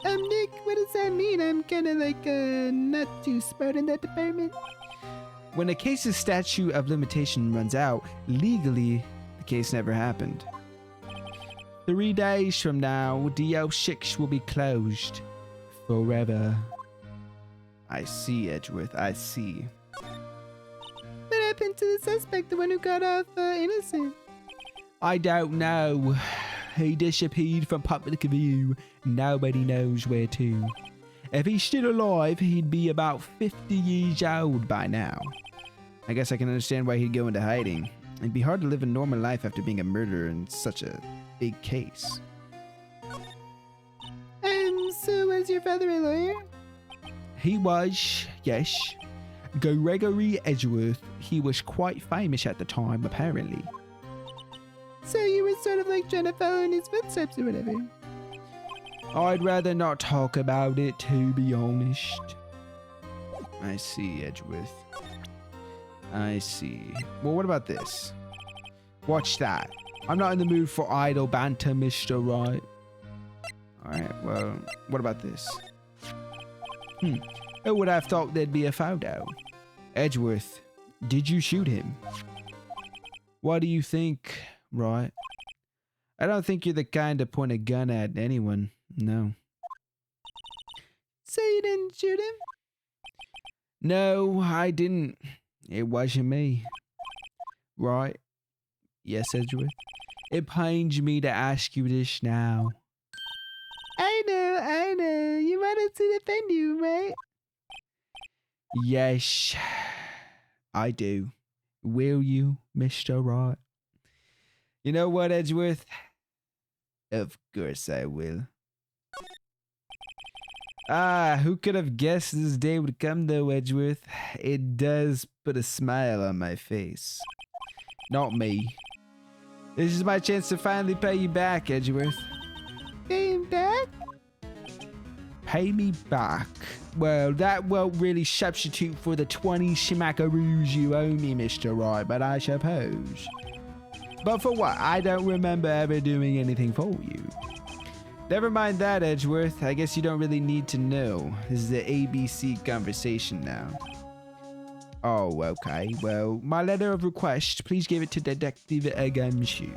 Speaker 2: Nick, what does that mean? I'm kinda like, not too smart in that department.
Speaker 1: When a case's statute of limitation runs out, legally, the case never happened. 3 days from now, DL6 will be closed. Forever. I see, Edgeworth, I see.
Speaker 2: What happened to the suspect, the one who got off innocent?
Speaker 1: I don't know. He disappeared from public view. Nobody knows where to. If he's still alive, he'd be about 50 years old by now. I guess I can understand why he'd go into hiding. It'd be hard to live a normal life after being a murderer in such a big case.
Speaker 2: So was your father a lawyer?
Speaker 1: He was, yes. Gregory Edgeworth. He was quite famous at the time, apparently.
Speaker 2: So you were sort of like trying to follow in his footsteps or whatever?
Speaker 1: I'd rather not talk about it, to be honest. I see, Edgeworth. I see. Well, what about this? Watch that. I'm not in the mood for idle banter, Mr. Wright. Alright, well, what about this? Who would have thought there'd be a photo? Edgeworth, did you shoot him? What do you think, Wright? I don't think you're the kind to point a gun at anyone, no.
Speaker 2: So you didn't shoot him?
Speaker 1: No, I didn't. It wasn't me. Right? Yes, Edgeworth. It pains me to ask you this now.
Speaker 2: I know. You want us to defend you, right?
Speaker 1: Yes, I do. Will you, Mr. Right? You know what, Edgeworth? Of course I will. Who could have guessed this day would come though, Edgeworth? It does put a smile on my face. Not me. This is my chance to finally pay you back, Edgeworth.
Speaker 2: Pay him back?
Speaker 1: Pay me back. Well, that won't really substitute for the 20 smackaroos you owe me, Mr. Right, but I suppose. But for what? I don't remember ever doing anything for you. Never mind that, Edgeworth. I guess you don't really need to know. This is the ABC conversation now. Oh, okay. Well, my letter of request, please give it to Detective Gumshoe.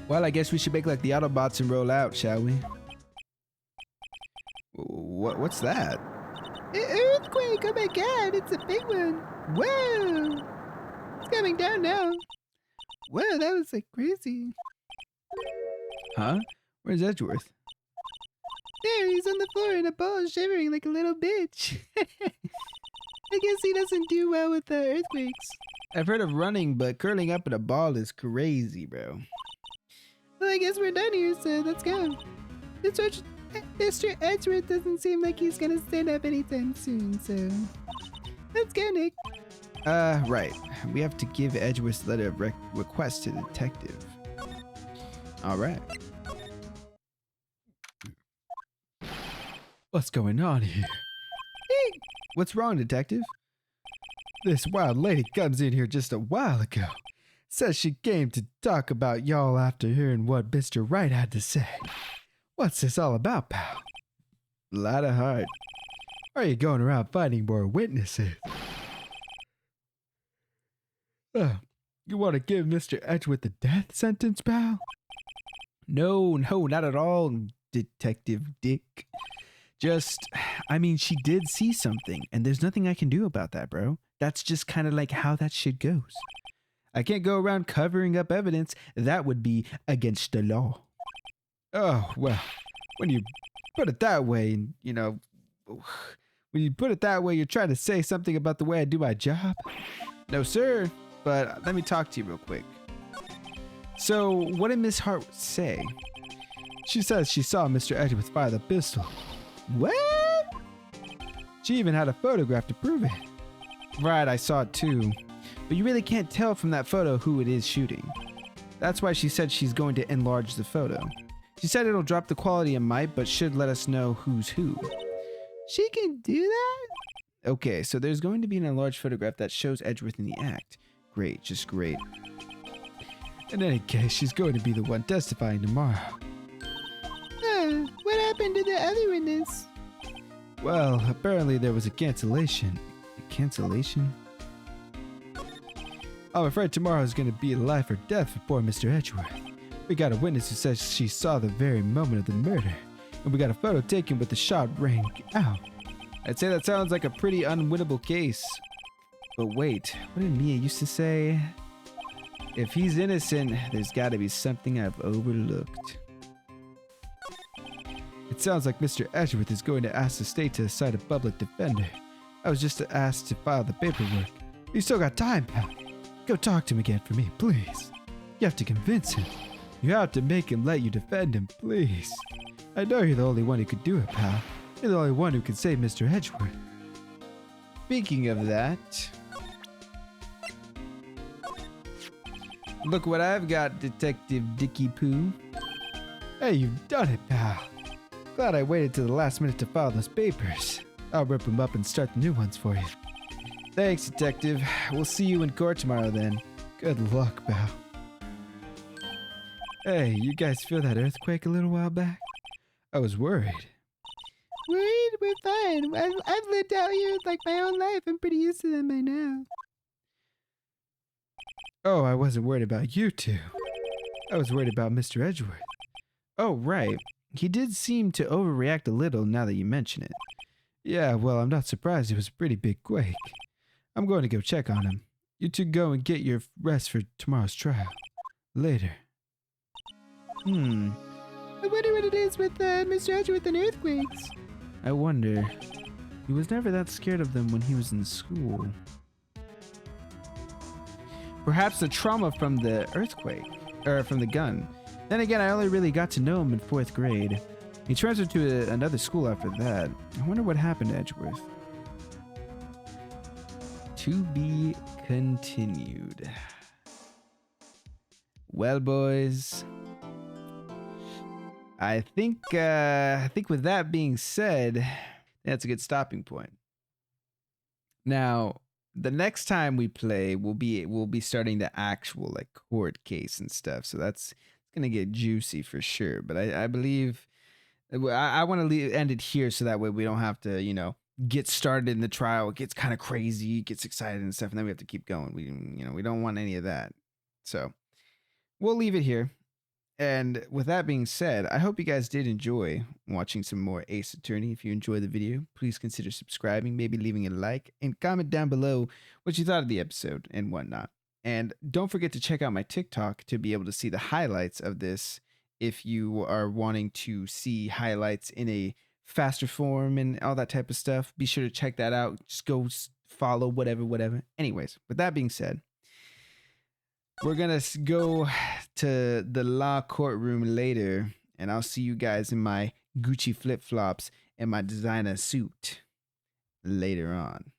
Speaker 1: Well, I guess we should make like the Autobots and roll out, shall we? What's that?
Speaker 2: Earthquake! Oh my god, it's a big one. Whoa! It's coming down now. Whoa, that was like crazy.
Speaker 1: Huh? Where's Edgeworth?
Speaker 2: There, he's on the floor in a ball shivering like a little bitch. I guess he doesn't do well with the earthquakes.
Speaker 1: I've heard of running, but curling up in a ball is crazy, bro.
Speaker 2: Well, I guess we're done here, so let's go. Mr. Edgeworth doesn't seem like he's gonna stand up anytime soon, so let's go, Nick.
Speaker 1: Right. We have to give Edgeworth's letter of request to the detective. All right. What's going on here?
Speaker 2: Hey,
Speaker 1: What's wrong, detective? This wild lady comes in here just a while ago. Says she came to talk about y'all after hearing what Mr. Wright had to say. What's this all about, pal? Lot of heart. Are you going around finding more witnesses? You want to give Mr. Edgeworth the death sentence, pal? No, not at all, Detective Dick. I mean, she did see something, and there's nothing I can do about that, bro. That's just kind of like how that shit goes. I can't go around covering up evidence. That would be against the law. Oh, well, when you put it that way, when you put it that way, you're trying to say something about the way I do my job? No, sir, but let me talk to you real quick. So, what did Miss Hart say? She says she saw Mr. Edgeworth fire the pistol.
Speaker 2: what?
Speaker 1: She even had a photograph to prove it. Right, I saw it too. But you really can't tell from that photo who it is shooting. That's why she said she's going to enlarge the photo. She said it'll drop the quality a mite, but should let us know who's who.
Speaker 2: She can do that?
Speaker 1: Okay, so there's going to be an enlarged photograph that shows Edgeworth in the act. Great, just great. In any case, she's going to be the one testifying tomorrow.
Speaker 2: What happened to the other witness?
Speaker 1: Well, apparently there was a cancellation. A cancellation? I'm afraid tomorrow is going to be life or death for poor Mr. Edgeworth. We got a witness who says she saw the very moment of the murder, and we got a photo taken with the shot rang out. I'd say that sounds like a pretty unwinnable case. But wait, what did Mia used to say? If he's innocent, there's got to be something I've overlooked. It sounds like Mr. Edgeworth is going to ask the state to assign a public defender. I was just asked to file the paperwork. You still got time, pal. Go talk to him again for me, please. You have to convince him. You have to make him let you defend him, please. I know you're the only one who could do it, pal. You're the only one who can save Mr. Edgeworth. Speaking of that, look what I've got, Detective Dicky Poo. Hey, you've done it, pal. Glad I waited till the last minute to file those papers. I'll rip them up and start the new ones for you. Thanks, Detective. We'll see you in court tomorrow then. Good luck, pal. Hey, you guys feel that earthquake a little while back? I was worried.
Speaker 2: Worried? We're fine. I've lived out here like my whole life. I'm pretty used to them by now.
Speaker 1: Oh, I wasn't worried about you two. I was worried about Mr. Edgeworth. Oh, right. He did seem to overreact a little now that you mention it. Yeah, well, I'm not surprised. It was a pretty big quake. I'm going to go check on him. You two go and get your rest for tomorrow's trial. Later.
Speaker 2: I wonder what it is with Mr. Edgeworth and earthquakes.
Speaker 1: I wonder. He was never that scared of them when he was in school. Perhaps the trauma from the earthquake, or from the gun. Then again, I only really got to know him in 4th grade. He transferred to another school after that. I wonder what happened to Edgeworth. To be continued. Well, boys, I think with that being said, that's a good stopping point. Now, the next time we play, we'll be starting the actual like court case and stuff. So that's gonna get juicy for sure. But I believe I want to end it here so that way we don't have to, you know, get started in the trial. It gets kind of crazy, it gets excited and stuff, and then we have to keep going. We don't want any of that. So we'll leave it here. And with that being said, I hope you guys did enjoy watching some more Ace Attorney. If you enjoyed the video, please consider subscribing, maybe leaving a like, and comment down below what you thought of the episode and whatnot. And don't forget to check out my TikTok to be able to see the highlights of this if you are wanting to see highlights in a faster form and all that type of stuff. Be sure to check that out. Just go follow whatever. Anyways, with that being said, we're going to go to the law courtroom later, and I'll see you guys in my Gucci flip-flops and my designer suit later on.